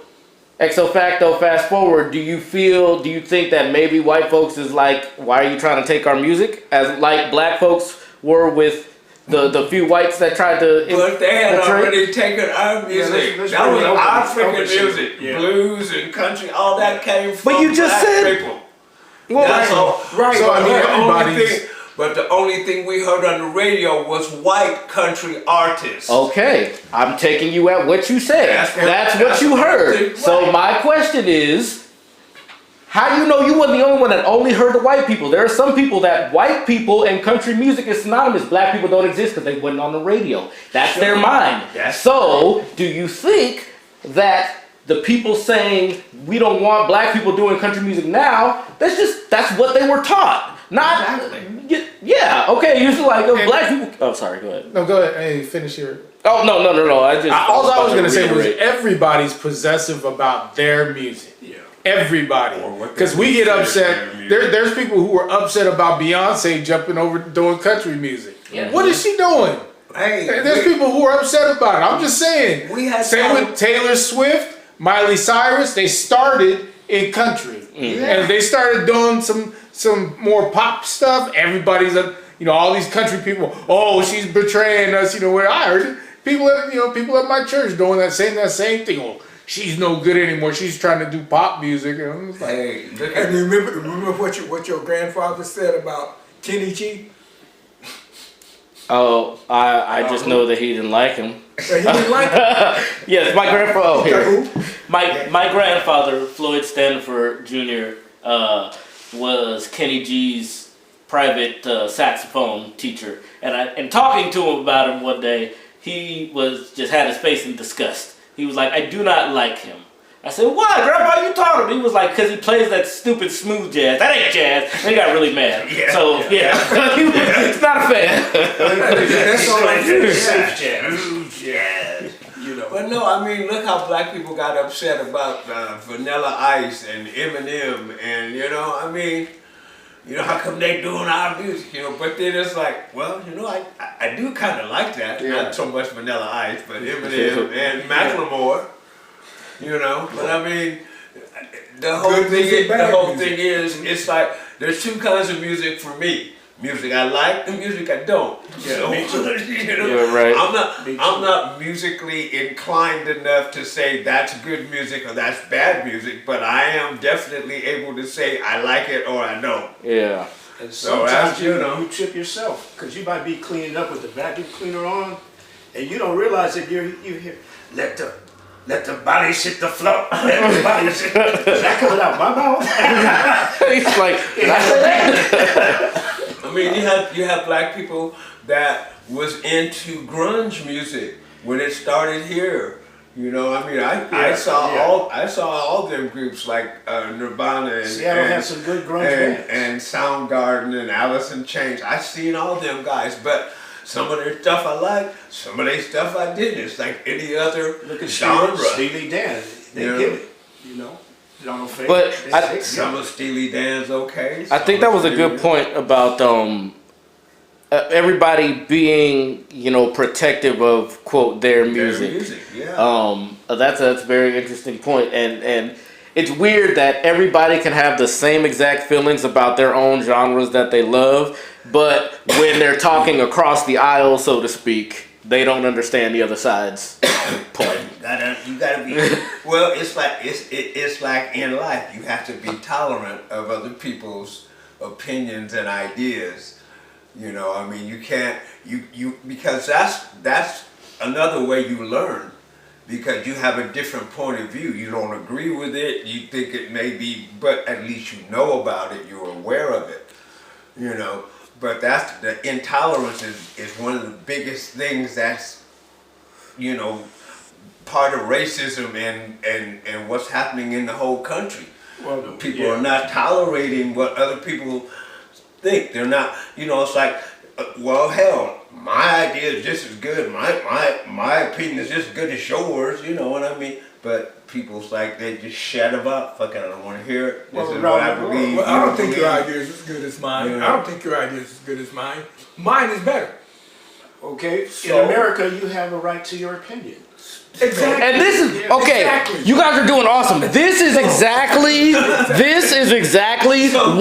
exo facto, fast forward, do you think that maybe white folks is like, why are you trying to take our music? As like black folks were with the few whites that tried to But they had infiltrate? already taken our music. let's that bring was it over. African Over to- music, yeah. blues and country. All that came from you just black said- people. Well, That's all. Right. So, I mean, everybody's- But the only thing we heard on the radio was white country artists. Okay, I'm taking you at what you said. That's That's what you heard. right. So my question is, how do you know you wasn't the only one that only heard the white people? There are some people that white people and country music is synonymous. Black people don't exist because they wasn't on the radio. That's their mind. That's So do you think that the people saying we don't want black people doing country music now, that's what they were taught. Not yeah, okay, you feel like black people. Oh, sorry, go ahead. No, go ahead. Hey, finish your. Oh no. All I was about gonna say was reiterate. everybody's possessive about their music. Yeah. Everybody, Or what because they we get consider upset. their music. There's people who are upset about Beyonce jumping over doing country music. Yeah. What is she doing? Hey, There's people who are upset about it. I'm just saying. We had Same time- with Taylor Swift, Miley Cyrus. They started in country, and they started doing some more pop stuff. Everybody's all these country people. Oh, she's betraying us. Where I heard it, people at my church doing that same thing. Oh, she's no good anymore. She's trying to do pop music, and I'm just like, Hey, look at And remember what your grandfather said about Kenny G? Oh, I just know that he didn't like him. That he didn't like it. Yes, my grandfather. Oh, here. Who? My grandfather, Floyd Stanford Jr., was Kenny G's private saxophone teacher, and talking to him about him one day, he just had his face in disgust. He was like, "I do not like him." I said, "Why, Grandpa? You taught him." He was like, "Because he plays that stupid smooth jazz. That ain't jazz." And he got really mad. He's not a fan. That's all I do. Safe jazz. yeah. You know. But no, I mean, look how black people got upset about Vanilla Ice and Eminem, and I mean, how come they doing our music, But then it's like, well, I do kind of like that. Not so much Vanilla Ice, but Eminem and Macklemore. But I mean, the whole Good music, bad music. thing is, it's like there's two kinds of music for me. Music I like and music I don't. Yeah, me too. Yeah, right. I'm not musically inclined enough to say that's good music or that's bad music, but I am definitely able to say I like it or I don't. Yeah. And So sometimes as you trip yourself because you might be cleaning up with the vacuum cleaner on, and you don't realize that you hear let the body hit the floor. Let the body hit. Is that coming out my mouth? He's like, did I say that? I mean, you have black people that was into grunge music when it started here. You know, I mean, I Yeah, saw yeah. all them groups like Nirvana and Seattle has some good grunge bands. and Soundgarden and Alice in Chains. I seen all them guys, but some of their stuff I like, some of their stuff I didn't. It's like any other Look at genre. Steely Dan. They Yeah. get it, you know. Donald Fagen. But they Some of Steely Dan's okay. I think that was a good point about everybody being, you know, protective of quote their music. Yeah. That's a very interesting point, and it's weird that everybody can have the same exact feelings about their own genres that they love, but when they're talking across the aisle, so to speak, they don't understand the other side's point. You gotta be. Well, it's like in life. You have to be tolerant of other people's opinions and ideas. You know, I mean, you can't because that's another way you learn, because you have a different point of view. You don't agree with it. You think it may be, but at least you know about it. You're aware of it. You know, but that's the intolerance is one of the biggest things that's, you know, part of racism and what's happening in the whole country. Well, People are not tolerating what other people think. They're not, you know, it's like, well, hell, my idea is just as good. My opinion is just as good as yours, you know what I mean? But people's like, they just shut about, fuck it, I don't want to hear it. This is what I believe. Well, I don't think your idea is as good as mine. Yeah. I don't think your idea is as good as mine. Mine is better. Okay, So- in America, you have a right to your opinion. Exactly. And this is okay. Exactly. You guys are doing awesome. This is exactly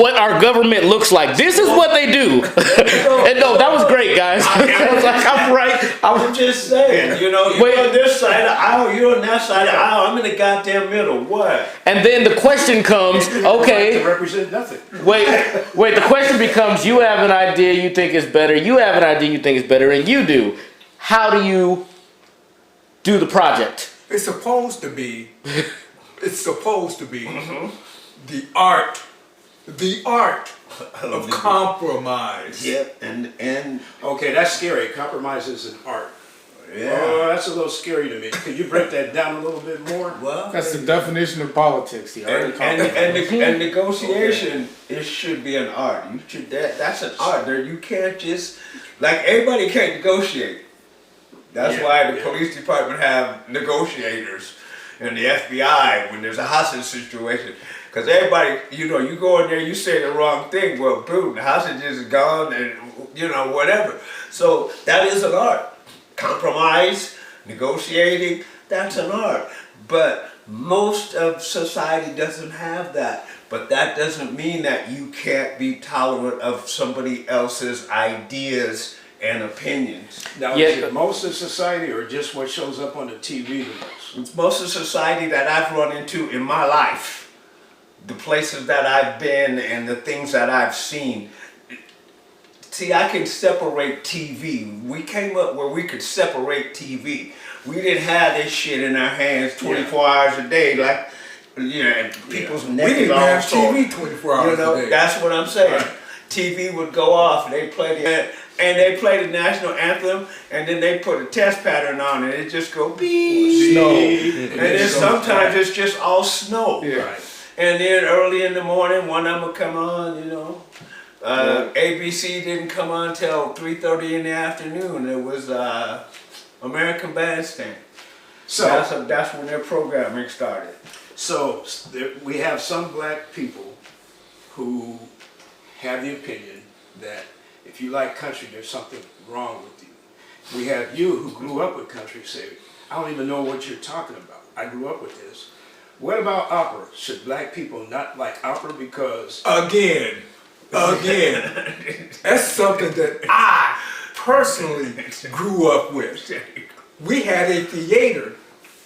what our government looks like. This is what they do. And no, that was great, guys. I was like, I'm right. I'm just saying, you know, you're on this side of the aisle, you're on that side of the aisle, I'm in the goddamn middle. What? And then the question comes, To okay, represent nothing. wait. The question becomes, you have an idea you think is better. You have an idea you think is better, and you do. How do you do the project? It's supposed to be the art of compromise. Yep, and Okay, that's scary. Compromise is an art. yeah. Oh, that's a little scary to me. Could you break that down a little bit more? Well, That's the definition of politics. The art of compromise. and negotiation, it should be an art. You should that's an art. There, you can't just like everybody can't negotiate. That's Yeah, why the yeah. police department have negotiators and the FBI when there's a hostage situation. Because everybody, you know, you go in there, you say the wrong thing, well, boom, the hostage is gone and, you know, whatever. So that is an art. Compromise, negotiating, that's an art. But most of society doesn't have that. But that doesn't mean that you can't be tolerant of somebody else's ideas and opinions. Now, Yeah. is it most of society or just what shows up on the TV the most? It's most of society that I've run into in my life, the places that I've been and the things that I've seen. See, I can separate TV. We came up where we could separate TV. We didn't have this shit in our hands 24 hours a day, like, you know, people's We neck is didn't all have sore. TV 24 hours You know, a day. that's what I'm saying. Right. TV would go off, and they play the national anthem, and then they put a test pattern on it. It just go beep. Snow. And then sometimes it's just all snow. Yeah. Right. And then early in the morning, one of them would come on, you know. ABC didn't come on till 3:30 in the afternoon. It was American Bandstand. So, That's when their programming started. so we have some black people who have the opinion that if you like country, there's something wrong with you. We have you who grew up with country say, I don't even know what you're talking about. I grew up with this. What about opera? Should black people not like opera because Again, that's something that I personally grew up with. We had a theater,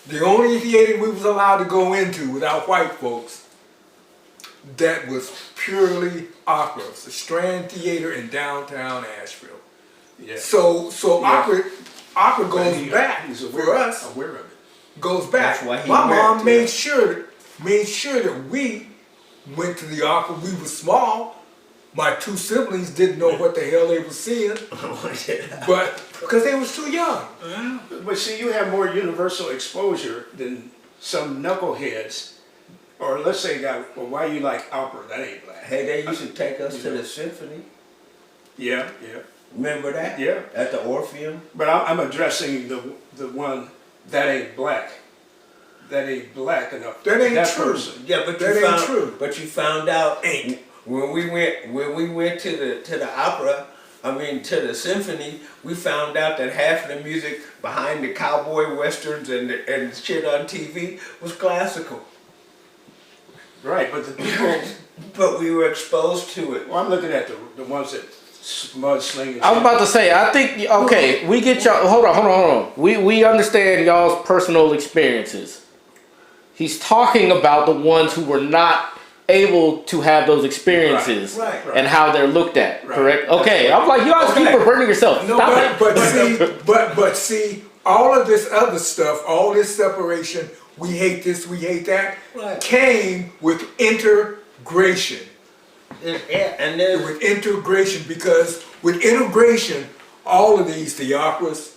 the only theater we was allowed to go into without white folks, that was purely opera. It's the Strand Theater in downtown Asheville. yeah. So Yeah. opera goes He- back he's for us. aware of it. Goes back. That's why he My went mom to made it. sure that we went to the opera. We were small, My two siblings didn't know what the hell they were seeing, but because they was too young. But see, you have more universal exposure than some knuckleheads, or let's say, guy, well, why you like opera? That ain't black. Hey, they used to take us to the symphony. Yeah. Remember that? Yeah. At the Orpheum. But I'm addressing the one that ain't black. That ain't black enough. That ain't true. Person. Yeah, but That ain't true. But you found out Ain't. when we went to the opera. I mean, to the symphony, we found out that half of the music behind the cowboy westerns and shit on TV was classical. Right, but the people. But we were exposed to it. Well, I'm looking at the ones that mudslinging. I was about to say, I think, okay, we get y'all, hold on. We understand y'all's personal experiences. He's talking about the ones who were not able to have those experiences Right. and how they're looked at, Right. correct? Okay, I'm like, you guys keep reverting yourself. No, Stop it. But see, all of this other stuff, all this separation, we hate this, we hate that, Right. came with integration. And then With integration, because with integration, all of these, the operas,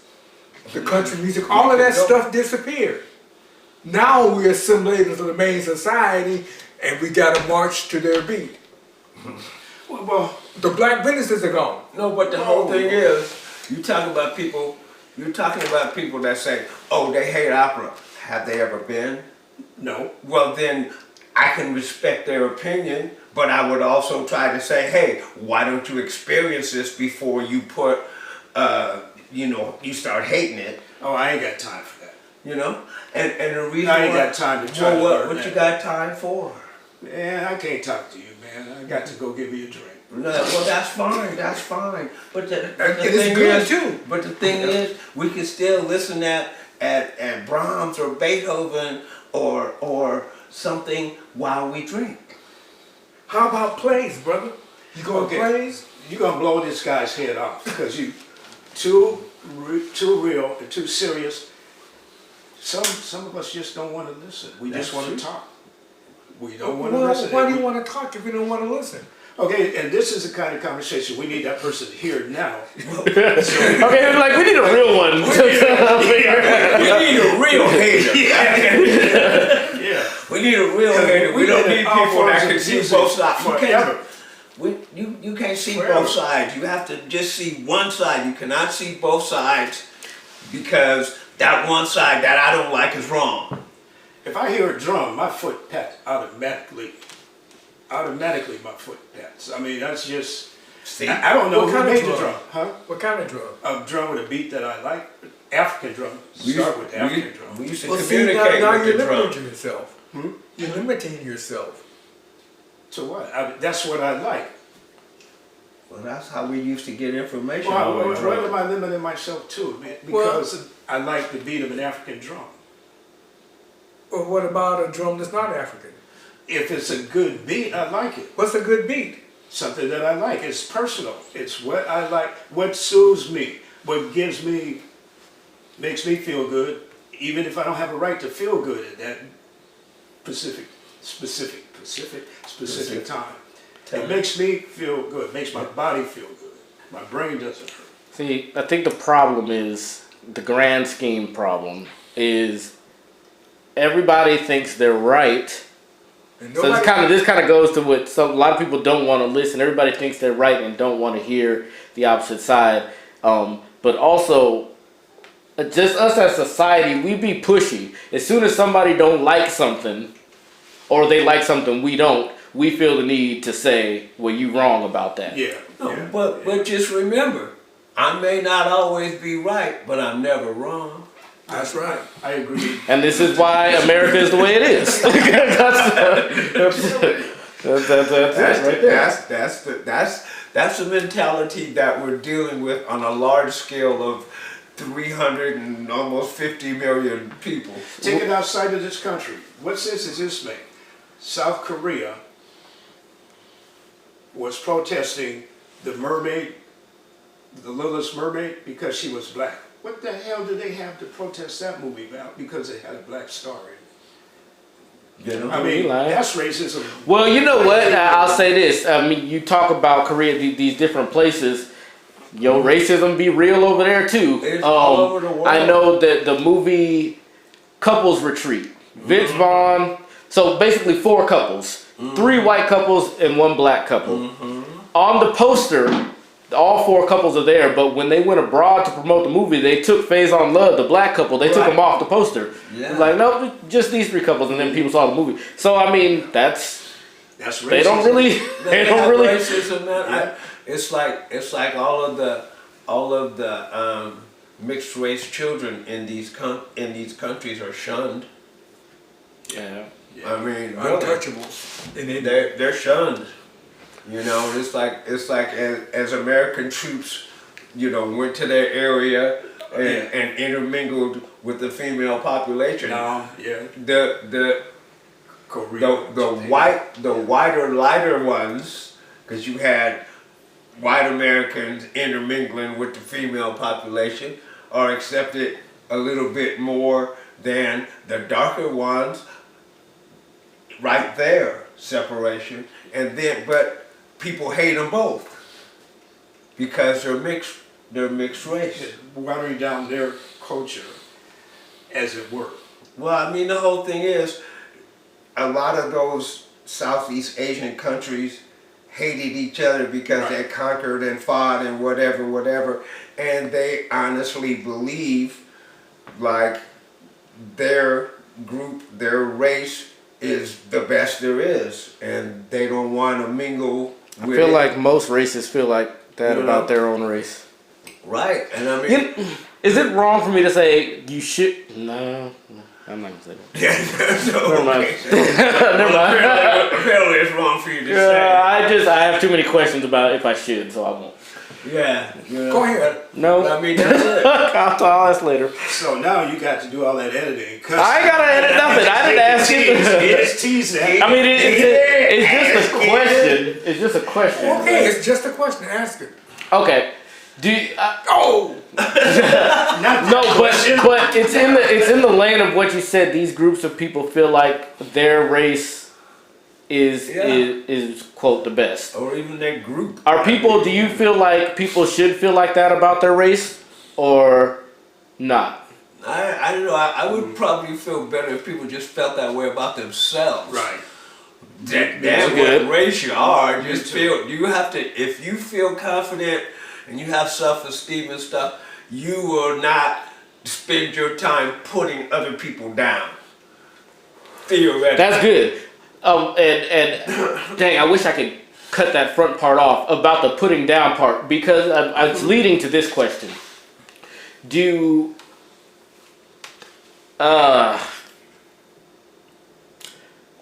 the country music, all of that stuff disappeared. Now we're assimilated to the main society, and we got to march to their beat. Well, The black businesses are gone. no, but the whole thing is, you're talking about people that say, oh, they hate opera. Have they ever been? no. Well, then I can respect their opinion, but I would also try to say, hey, why don't you experience this before you put, you start hating it, Oh, I ain't got time for that. you know? And the reason I ain't why- got time to try to well, learn what that. you got time for? Man, I can't talk to you, man. I got to go give me a drink. No, well, that's fine. But the And it's thing good is, too. But the thing is, we can still listen at Brahms or Beethoven or something while we drink. How about plays, brother? You going to plays? You're gonna blow this guy's head off because you too real and too serious. Some of us just don't want to listen. We just That's want true. to talk. We don't want to Well, listen. why do you want to talk if you don't want to listen? Okay, and this is the kind of conversation we need that person here now. Okay, like, we need a real one. We need a real hater. Yeah. We need a real hater. We don't need people that can see both sides. Forever. You can't see Forever. both sides. You have to just see one side. You cannot see both sides because that one side that I don't like is wrong. If I hear a drum, my foot pats automatically. Automatically, my foot pats. I mean, that's just. See? I don't know What who kind of made the drum? drum, huh? What kind of drum? A drum with a beat that I like. African drum. Start with the African drum. We used to Well, see, communicate now with you're the drum. limiting yourself. You're limiting yourself. So what? That's what I like. Well, that's how we used to get information. Well, over what drum. am I limiting myself to? Well- Because I like the beat of an African drum. Or what about a drum that's not African? If it's a good beat, I like it. What's a good beat? Something that I like. It's personal. It's what I like, what soothes me, what makes me feel good, even if I don't have a right to feel good at that specific time. It makes me feel good, makes my body feel good. My brain doesn't hurt. See, I think the problem is, the grand scheme problem is everybody thinks they're right. And So nobody- this kind of goes to what a lot of people don't want to listen. Everybody thinks they're right and don't want to hear the opposite side. But also, just us as society, we be pushy. As soon as somebody don't like something, or they like something we don't, we feel the need to say, well, you wrong about that. Yeah. No, yeah. but just remember, I may not always be right, but I'm never wrong. That's right. I agree. And this is why America is the way it is. that's it right there. That's the mentality that we're dealing with on a large scale of 300 and almost 50 million people. Take it outside of this country. What sense does this make? South Korea was protesting the mermaid, the Littlest Mermaid, because she was black. What the hell do they have to protest that movie about because it had a black star in it? You know? I mean, lying. that's racism. Well, you know what? I'll say this. I mean, you talk about Korea, these different places. Yo, racism be real over there too. It's all over the world. I know that the movie Couples Retreat, Vince Vaughn. So basically, 4 couples, 3 white couples and 1 black couple. On the poster, all 4 couples are there. But when they went abroad to promote the movie, they took Faison Love, the black couple. They took him off the poster. Yeah. Like, no, just these 3 couples, and then people saw the movie. So I mean, that's That's racism. they don't really. They don't really. Racism, man. It's like all of the mixed race children in these countries are shunned. Yeah. I mean, really, Untouchables. And they, they're shunned. You know, it's like as American troops, you know, went to their area and intermingled with the female population. No, yeah. The Korea. the whiter, lighter ones, because you had white Americans intermingling with the female population, are accepted a little bit more than the darker ones. Right there, separation, and then but people hate them both because they're mixed race. Watering down their culture, as it were. Well, I mean, the whole thing is, a lot of those Southeast Asian countries hated each other because they conquered and fought and whatever, and they honestly believe like their group, their race is the best there is, and they don't want to mingle with I feel like most races feel like that You know? about their own race. Right, and I mean, Is it wrong for me to say you should? No, I'm not gonna say that. yeah, no, Never mind. okay. Never mind. Apparently it's wrong for you to I have too many questions about if I should, so I won't. say. Yeah, you know, Go ahead. No, I mean, that's it. I'll ask later. So now you got to do all that editing. I ain't gotta edit nothing. I didn't ask you. Just tease that. I mean, it's just a question. It's just a question. Okay, it's just a question. Ask it. Okay. Do you, Oh! no, but it's in the lane of what you said. These groups of people feel like their race is quote the best. Or even their group. Are people? Do you feel like people should feel like that about their race, or not? I don't know. I would probably feel better if people just felt that way about themselves. Right. Damn good. what race you are. Just feel. You have to. If you feel confident and you have self-esteem and stuff, you will not spend your time putting other people down. Theoretically. That's good. And dang, I wish I could cut that front part off about the putting down part, because it's leading to this question.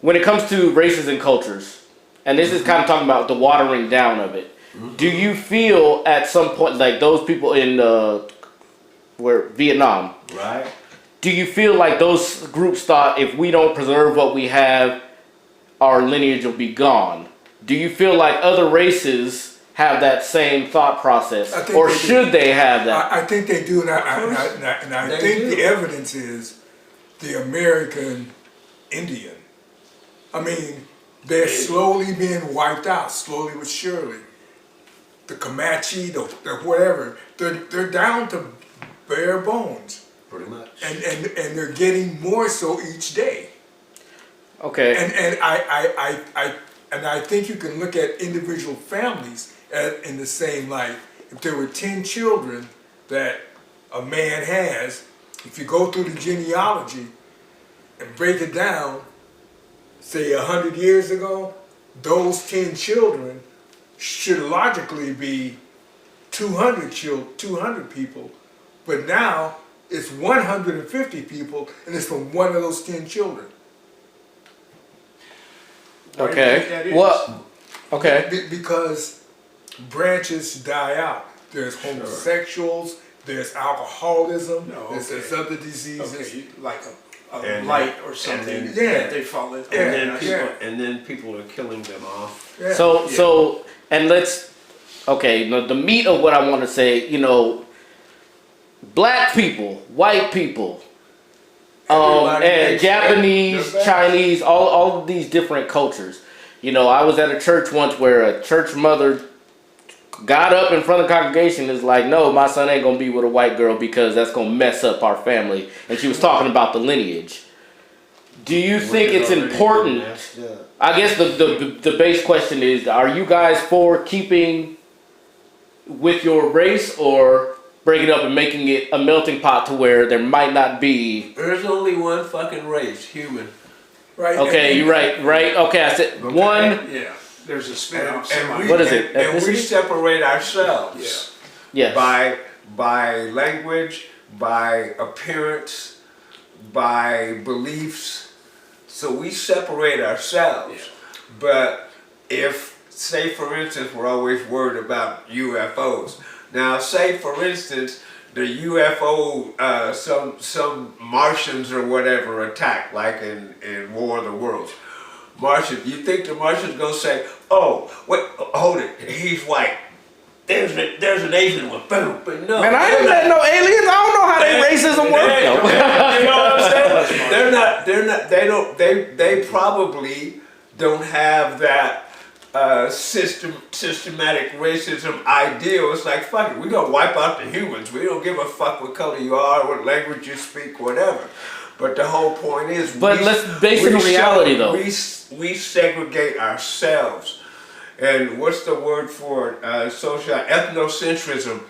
When it comes to races and cultures, and this is kind of talking about the watering down of it, do you feel at some point, like those people in Vietnam, Right. do you feel like those groups thought if we don't preserve what we have, our lineage will be gone? Do you feel like other races have that same thought process, I think or they do. should they have that? I think they do, and I They think do. the evidence is the American Indian. I mean, they're slowly being wiped out, slowly but surely. The Comanche, the whatever, they're down to bare bones, Pretty much. and they're getting more so each day. Okay. And I think you can look at individual families in the same light. If there were 10 children that a man has, if you go through the genealogy and break it down, say 100 years ago, those 10 children should logically be 200 people, but now it's 150 people, and it's from one of those 10 children. Why do you think that Okay. is? Well, okay. Because branches die out. There's homosexuals, there's alcoholism, No, there's okay. other diseases. Okay, like a And- light or something and then- that they fall into. Yeah, And then people are killing them off. Yeah. So and let's the meat of what I want to say, black people, white people, Everybody and makes Japanese, their best. Chinese, all of these different cultures. You know, I was at a church once where a church mother got up in front of the congregation and is like, no, my son ain't gonna be with a white girl because that's gonna mess up our family. And she was talking about the lineage. Do you think it's important? I guess the base question is, are you guys for keeping with your race or breaking up and making it a melting pot to where there might not be? There's only one fucking race, human. Right. Okay, you're right. Okay, I said one. Yeah, there's a spin-off. What is it? And we Ethnicity? separate ourselves Yes. by language, by appearance, by beliefs. So we separate ourselves. But if, say for instance, we're always worried about UFOs. Now, say for instance, the UFO, some Martians or whatever attack, like in War of the Worlds. Martians, you think the Martians gonna say, oh, wait, hold it, he's white. There's an Asian one, boom, but no. Man, I ain't met no aliens. I don't know how they racism works. You know what I'm saying? They probably don't have that systematic racism ideal. It's like, fuck it, we're gonna wipe out the humans. We don't give a fuck what color you are, what language you speak, whatever. But the whole point is, But let's base it in reality, though. We segregate ourselves. And what's the word for it? Social ethnocentrism.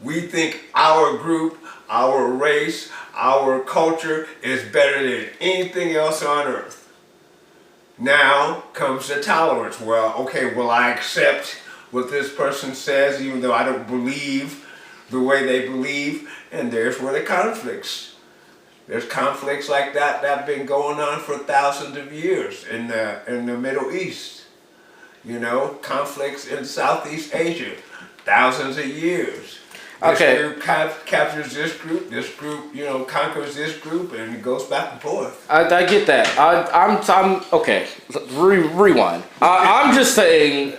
We think our group, our race, our culture is better than anything else on earth. Now comes the tolerance. Well, okay, will I accept what this person says even though I don't believe the way they believe? And there's where the conflicts. There's conflicts like that have been going on for thousands of years in the Middle East. You know, conflicts in Southeast Asia, thousands of years. This group captures this group, you know, conquers this group, and it goes back and forth. I get that. I'm okay. Rewind. I'm just saying,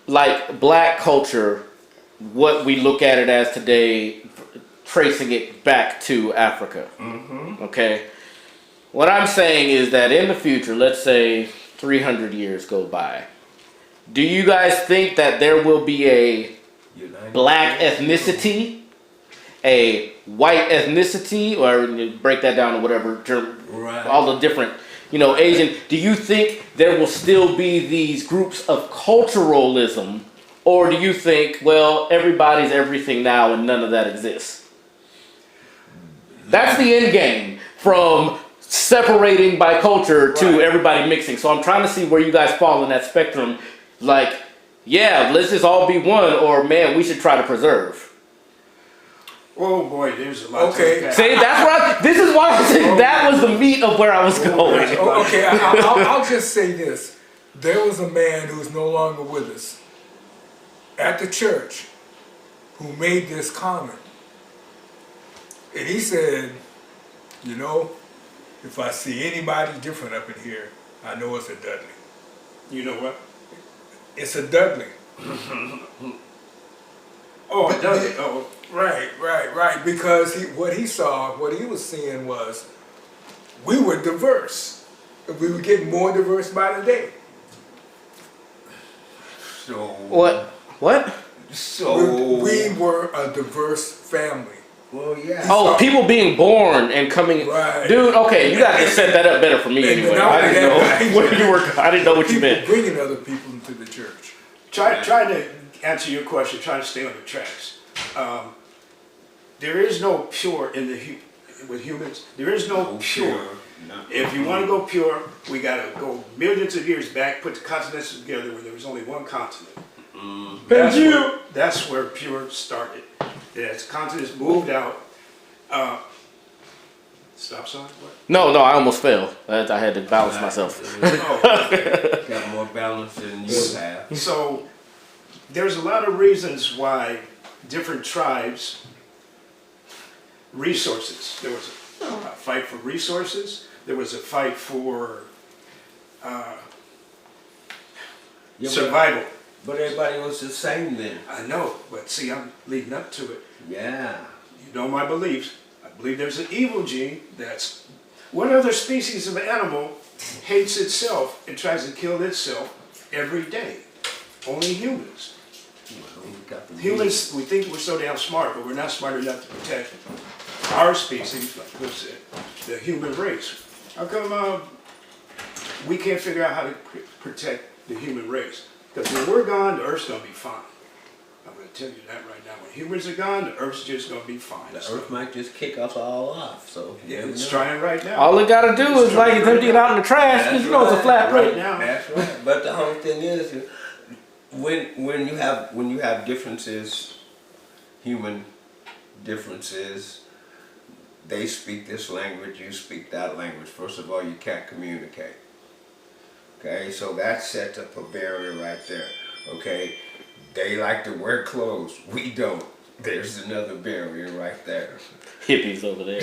like black culture, what we look at it as today, tracing it back to Africa. Mm-hmm. Okay. What I'm saying is that in the future, let's say 300 years go by, do you guys think that there will be a black ethnicity, a white ethnicity, or break that down to whatever term, Right. all the different, you know, Asian? Do you think there will still be these groups of culturalism, or do you think, well, everybody's everything now and none of that exists? That's the end game from separating by culture to everybody mixing. So I'm trying to see where you guys fall in that spectrum. Like, yeah, let's just all be one, or man, we should try to preserve. Oh boy, there's a lot. Okay. To See, that's where this is why I said that was the meat of where I was going. Okay, I'll just say this. There was a man who is no longer with us at the church who made this comment. And he said, you know, if I see anybody different up in here, I know it's a Dudley. You know what? It's a Dudley. Oh, it does it. Oh, Right. Because what he was seeing was we were diverse. We were getting more diverse by the day. So What? So We were a diverse family. well, yeah. Oh, people being born and coming. Right. Dude, okay, you got to set that up better for me And anyway. not I didn't know that- what you were. I didn't know what you People meant. bringing other people into the church. try to answer your question. Try to stay on the tracks. There is no pure in with humans. There is no pure. If you want to go pure, we got to go millions of years back, put the continents together where there was only one continent. That's where pure started. As continents moved out. Stop sign? What? No, I almost fell. I had to balance myself. Oh, okay. Got more balance than you have. So there's a lot of reasons why different tribes, resources. There was a fight for resources. There was a fight for survival. But everybody was the same then. I know, but see, I'm leading up to it. Yeah. You know my beliefs. believe there's an evil gene that's, what other species of animal hates itself and tries to kill itself every day? Only humans. Humans, we think we're so damn smart, but we're not smart enough to protect our species, like Cliff said, the human race. How come we can't figure out how to protect the human race? Because when we're gone, the Earth's going to be fine. I'm going to tell you that right now. When humans are gone, the Earth's just going to be fine. The Earth might just kick us all off. So Yeah, it's trying right now. All it gotta do is like it's empty it out in the trash, because you know it's a flat Right plate. now. That's right. But the whole thing is, when you have differences, human differences, they speak this language, you speak that language. First of all, you can't communicate. Okay, so that sets up a barrier right there. Okay, they like to wear clothes, we don't. There's another barrier right there. Hippies over there.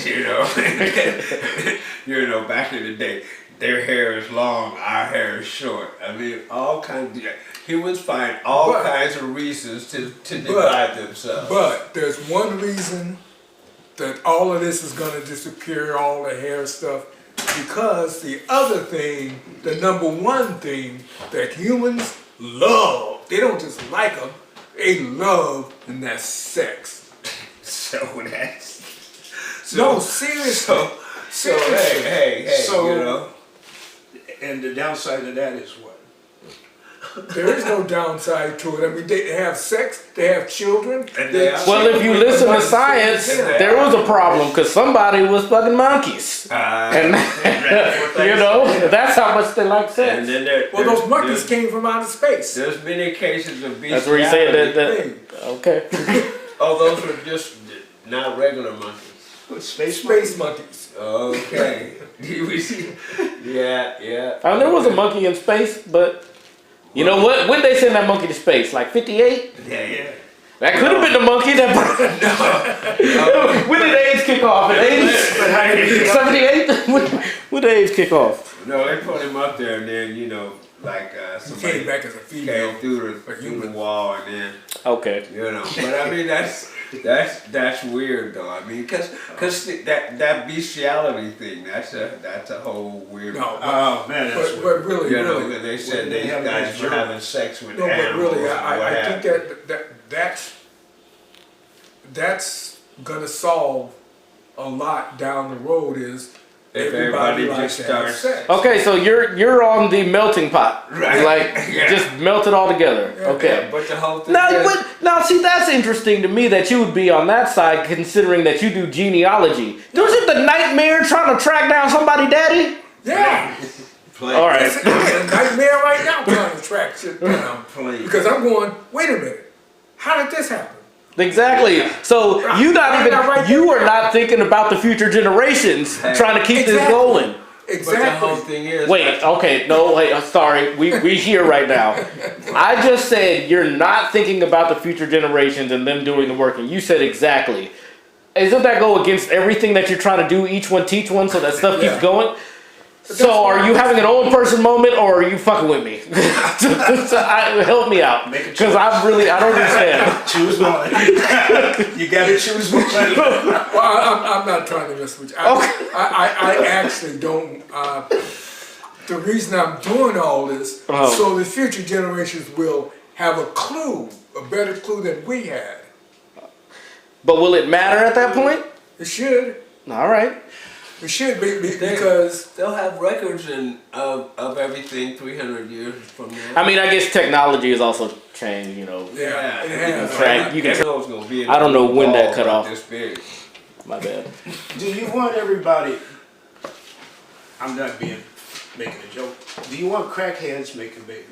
You know, back in the day, their hair is long, our hair is short. I mean, all kinds of, humans find all kinds of reasons to divide themselves. But there's one reason that all of this is gonna disappear, all the hair stuff, because the other thing, the number one thing that humans love, they don't just like them, they love, and that's sex. So that's No, seriously. So hey, So- you know. And the downside of that is what? There is no downside to it. I mean, they have sex, they have children. And they they are- Well, if you listen to science, there was a problem because somebody was fucking monkeys. And you know, that's how much they like And sex. then there, Well, those monkeys came from outer space. There's many cases of bestiality. That's where you said that. Hey, Okay. Oh, those were just not regular monkeys. space monkeys. Okay. yeah. There was a monkey in space, but you know what? When they send that monkey to space, like 58? Yeah. That could have been the monkey that. When did AIDS kick off? In 78? When did AIDS kick off? No, they put him up there, and then like He somebody came back as a female. came through the wall, and then Okay. But I mean that's weird though. I mean, cause that bestiality thing, that's a whole weird. No, Oh man, that's but weird. really, really, when they said When they these have guys that were germ. having sex with no, but animals. really, what I think happened? that's gonna solve a lot down the road. Is If everybody everybody likes just to have starts- sex. Okay, so you're on the melting pot. Right. Like Yeah. just melt it all together. Yeah. Okay. But the whole thing Now, is, see, that's interesting to me that you would be on that side, considering that you do genealogy. Wasn't the nightmare trying to track down somebody, daddy? Yeah, All right. it's a nightmare right now trying to track shit down. Please. Because I'm going, wait a minute, how did this happen? Exactly. So you are not thinking about the future generations, Hey. trying to keep this Exactly. going. But the whole Exactly. thing is, Wait, okay, no, wait, I'm sorry. We here right now. I just said you're not thinking about the future generations and them doing the work, and you said exactly. Doesn't that go against everything that you're trying to do, each one teach one, so that stuff keeps Yeah. going? So are you having an old person moment, or are you fucking with me? Help me out, Make a because I don't understand. Choose one. You gotta choose one. Well, I'm not trying to mess with you. I actually don't. The reason I'm doing all this, so the future generations will have a clue, a better clue than we had. But will it matter at that point? It should. All right. It should be because they'll have records of everything 300 years from now. I mean, I guess technology has also changed, yeah, it You has. track- you can That hole's gonna be in I don't know a when that ball cut about off. This big. My bad. Do you want everybody? I'm not making a joke. Do you want crackheads making babies?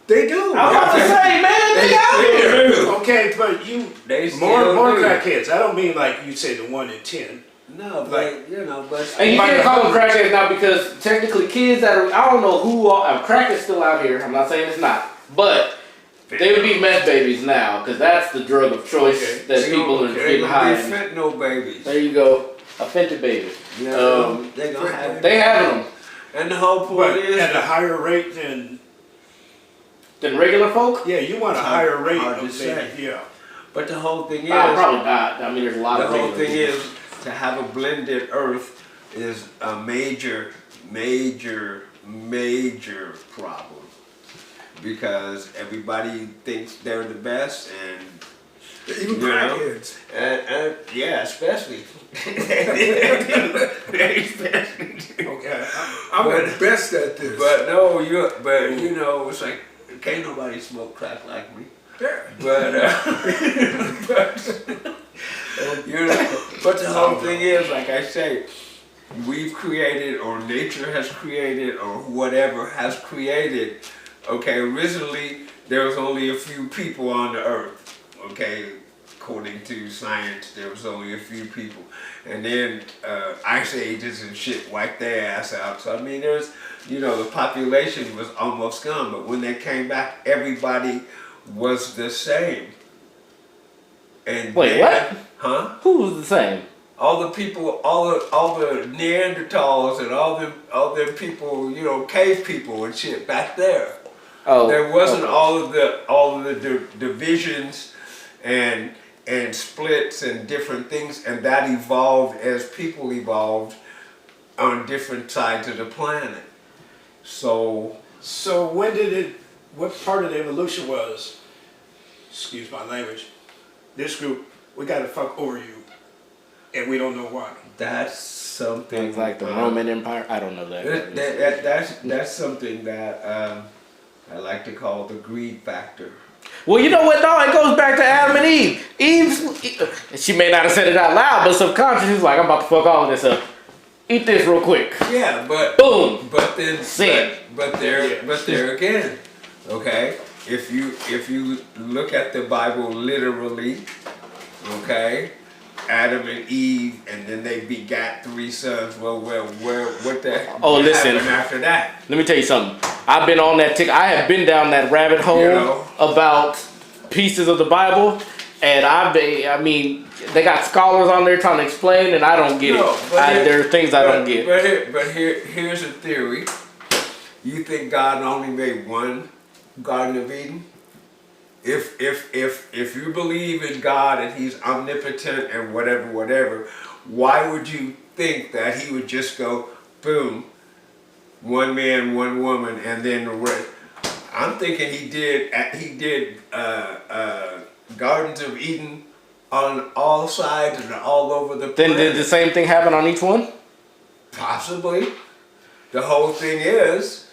They do. I'm about to say, man, they out here. Okay, but you They more still do. crackheads. I don't mean like you say the 1 in 10. No, but And you can't call them crackheads now because technically kids that are, I don't know who are, crack is still out here. I'm not saying it's not. But they would be meth babies now because that's the drug of choice that people are They getting gonna high. be fentanyl babies. There you go. A fenty baby. You know, they gonna have. They having them. And the whole point But is, at a higher rate than Regular folk? you want a Hard- higher rate hard of to say. baby. Yeah. but the whole thing is, Probably not. I mean, there's a lot the of whole regular thing people. is, to have a blended earth is a major problem, because everybody thinks they're the best, and Even crackheads. and yeah, especially. Okay. I'm the best at this. But no, you know, it's like can't nobody smoke crack like me. Yeah. But you know, but the whole thing is, like I say, we've created, or nature has created, or whatever has created. Okay, originally there was only a few people on the earth. Okay, according to science, there was only a few people, and then ice ages and shit wiped their ass out. So I mean, there's, you know, the population was almost gone. But when they came back, everybody was the same. And Wait, then, what? Huh? Who was the same? All the people, all the Neanderthals and all them people, you know, cave people and shit back there. Oh, There wasn't okay. all of the divisions and splits and different things, and that evolved as people evolved on different sides of the planet. So when did it, what part of the evolution was, excuse my language, this group, we gotta fuck over you, and we don't know why. that's something Things like the Roman Empire. I don't know that. that's something that I like to call the greed factor. Well, you know what? No, it goes back to Adam and Eve. She may not have said it out loud, but subconsciously, she's like, I'm about to fuck all of this up. Eat this real quick. Yeah, but Boom. but then Sin. but there again, okay. If you look at the Bible literally, okay, Adam and Eve, and then they begat 3 sons. Well, what the Oh, listen. happened after that? Let me tell you something. I've been on that I have been down that rabbit hole You know? about pieces of the Bible, and I mean, they got scholars on there trying to explain, and I don't get No, it. but There are things I don't get. Here's a theory. You think God only made one Garden of Eden? If you believe in God and He's omnipotent and whatever, why would you think that He would just go, boom, one man, one woman, and then the rest? I'm thinking He did Gardens of Eden on all sides and all over the planet. Then did the same thing happen on each one? Possibly. The whole thing is,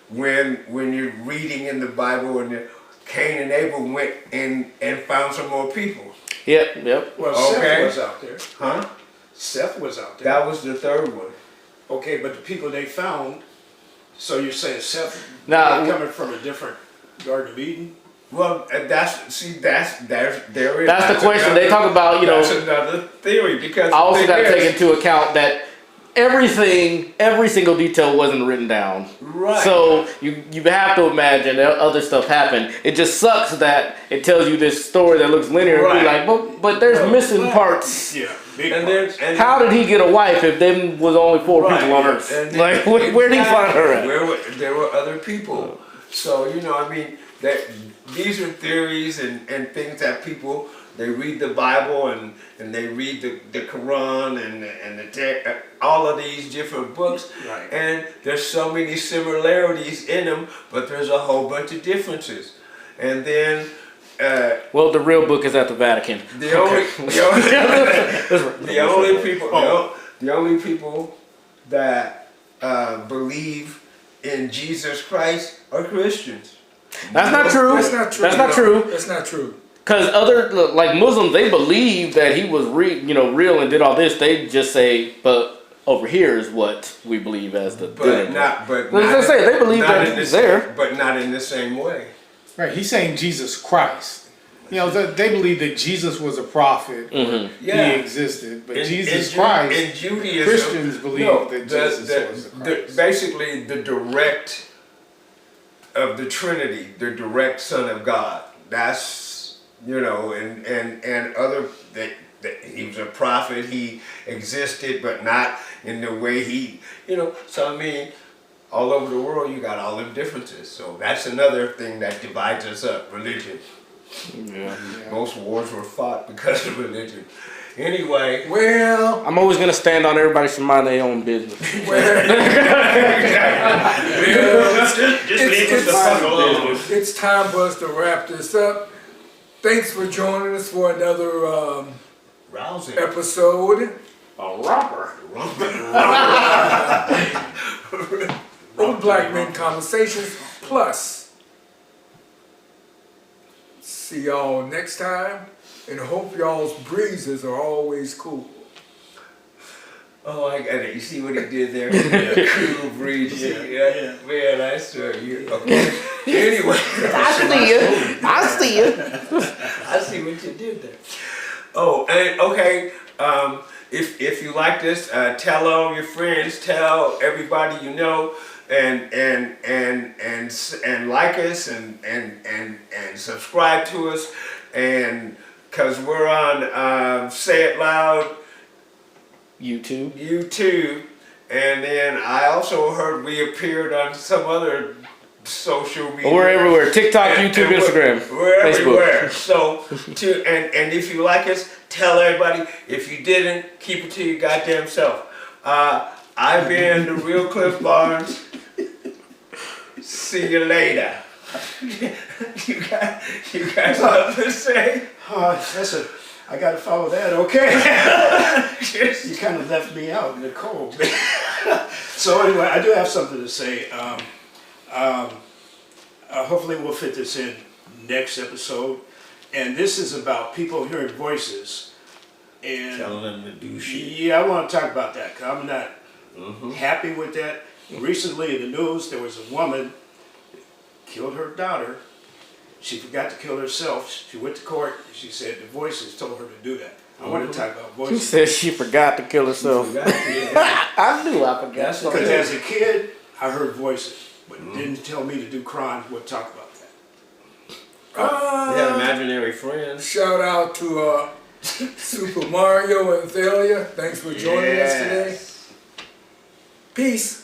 when you're reading in the Bible and Cain and Abel went and found some more people. Yep. Well, Okay. Seth was out there. Huh? Seth was out there. That was the third one. Okay, but the people they found, so you're saying Seth Now- coming from a different Garden of Eden? Well, that's the question. They talk about, you know, That's another theory, because I also the got thing to take is- into account that every single detail wasn't written down. Right. So you have to imagine that other stuff happened. It just sucks that it tells you this story that looks linear and be Right. like, but there's missing Right. parts. Yeah, big and then parts. and How did he get a wife if there was only 4 Right, people on yeah. Earth? And Like, where did he find her at? There were other people. So, you know, I mean, that these are theories and things that people, they read the Bible and they read the Quran and all of these different books. Right. And there's so many similarities in them, but there's a whole bunch of differences. And then Well, the real book is at the Vatican. the only people that believe in Jesus Christ are Christians. That's not true. That's not true. That's not true. That's not true. Because other, like Muslims, they believe that he was real and did all this. They just say, but over here is what we believe as the good. Let's say they believe not that in he's the there. same- but not in the same way. Right, he's saying Jesus Christ. You know, they believe that Jesus was a prophet, or Yeah. he existed, but Jesus in Christ, in Judaism, Christians believe that Jesus was the Christ. basically the direct of the Trinity, the direct Son of God. That's, you know, and other that he was a prophet. He existed, but not in the way he, you know. So I mean, all over the world, you got all them differences. So that's another thing that divides us up: religion. Yeah. Most wars were fought because of religion. Anyway, Well, I'm always gonna stand on everybody should mind their own business. just leave us the fuck alone. it's time for us to wrap this up. Thanks for joining us for another Rousing. episode. A romper. Old Black Men Conversations Plus. See y'all next time, and hope y'all's breezes are always cool. Oh, I got it. You see what he did there? Cool breeze. Yeah. Man, I swear you. Okay. Anyway. I see you. I see you. I see what you did there. Oh, and okay. If you like this, tell all your friends, tell everybody you know, and like us and subscribe to us, and cause we're on Say It Loud YouTube, and then I also heard we appeared on some other social media. We're everywhere. TikTok, YouTube, Instagram, We're Facebook. everywhere. So and if you like us, tell everybody. If you didn't, keep it to your goddamn self. I've been the real Cliff Barnes. See you later. you got something to say? I gotta follow that, okay? You kind of left me out in the cold. So anyway, I do have something to say. Hopefully we'll fit this in next episode. And this is about people hearing voices. And Telling them to do shit. yeah, I want to talk about that because I'm not happy with that. Recently in the news, there was a woman killed her daughter. She forgot to kill herself. She went to court. And she said the voices told her to do that. I want to talk about She voices. said she forgot to kill herself. I knew I forgot. That's Because as a kid, I heard voices, but it didn't tell me to do crimes. We'll talk about that. They have imaginary friends. Shout out to Super Mario and Thalia. Thanks for joining us today. Peace.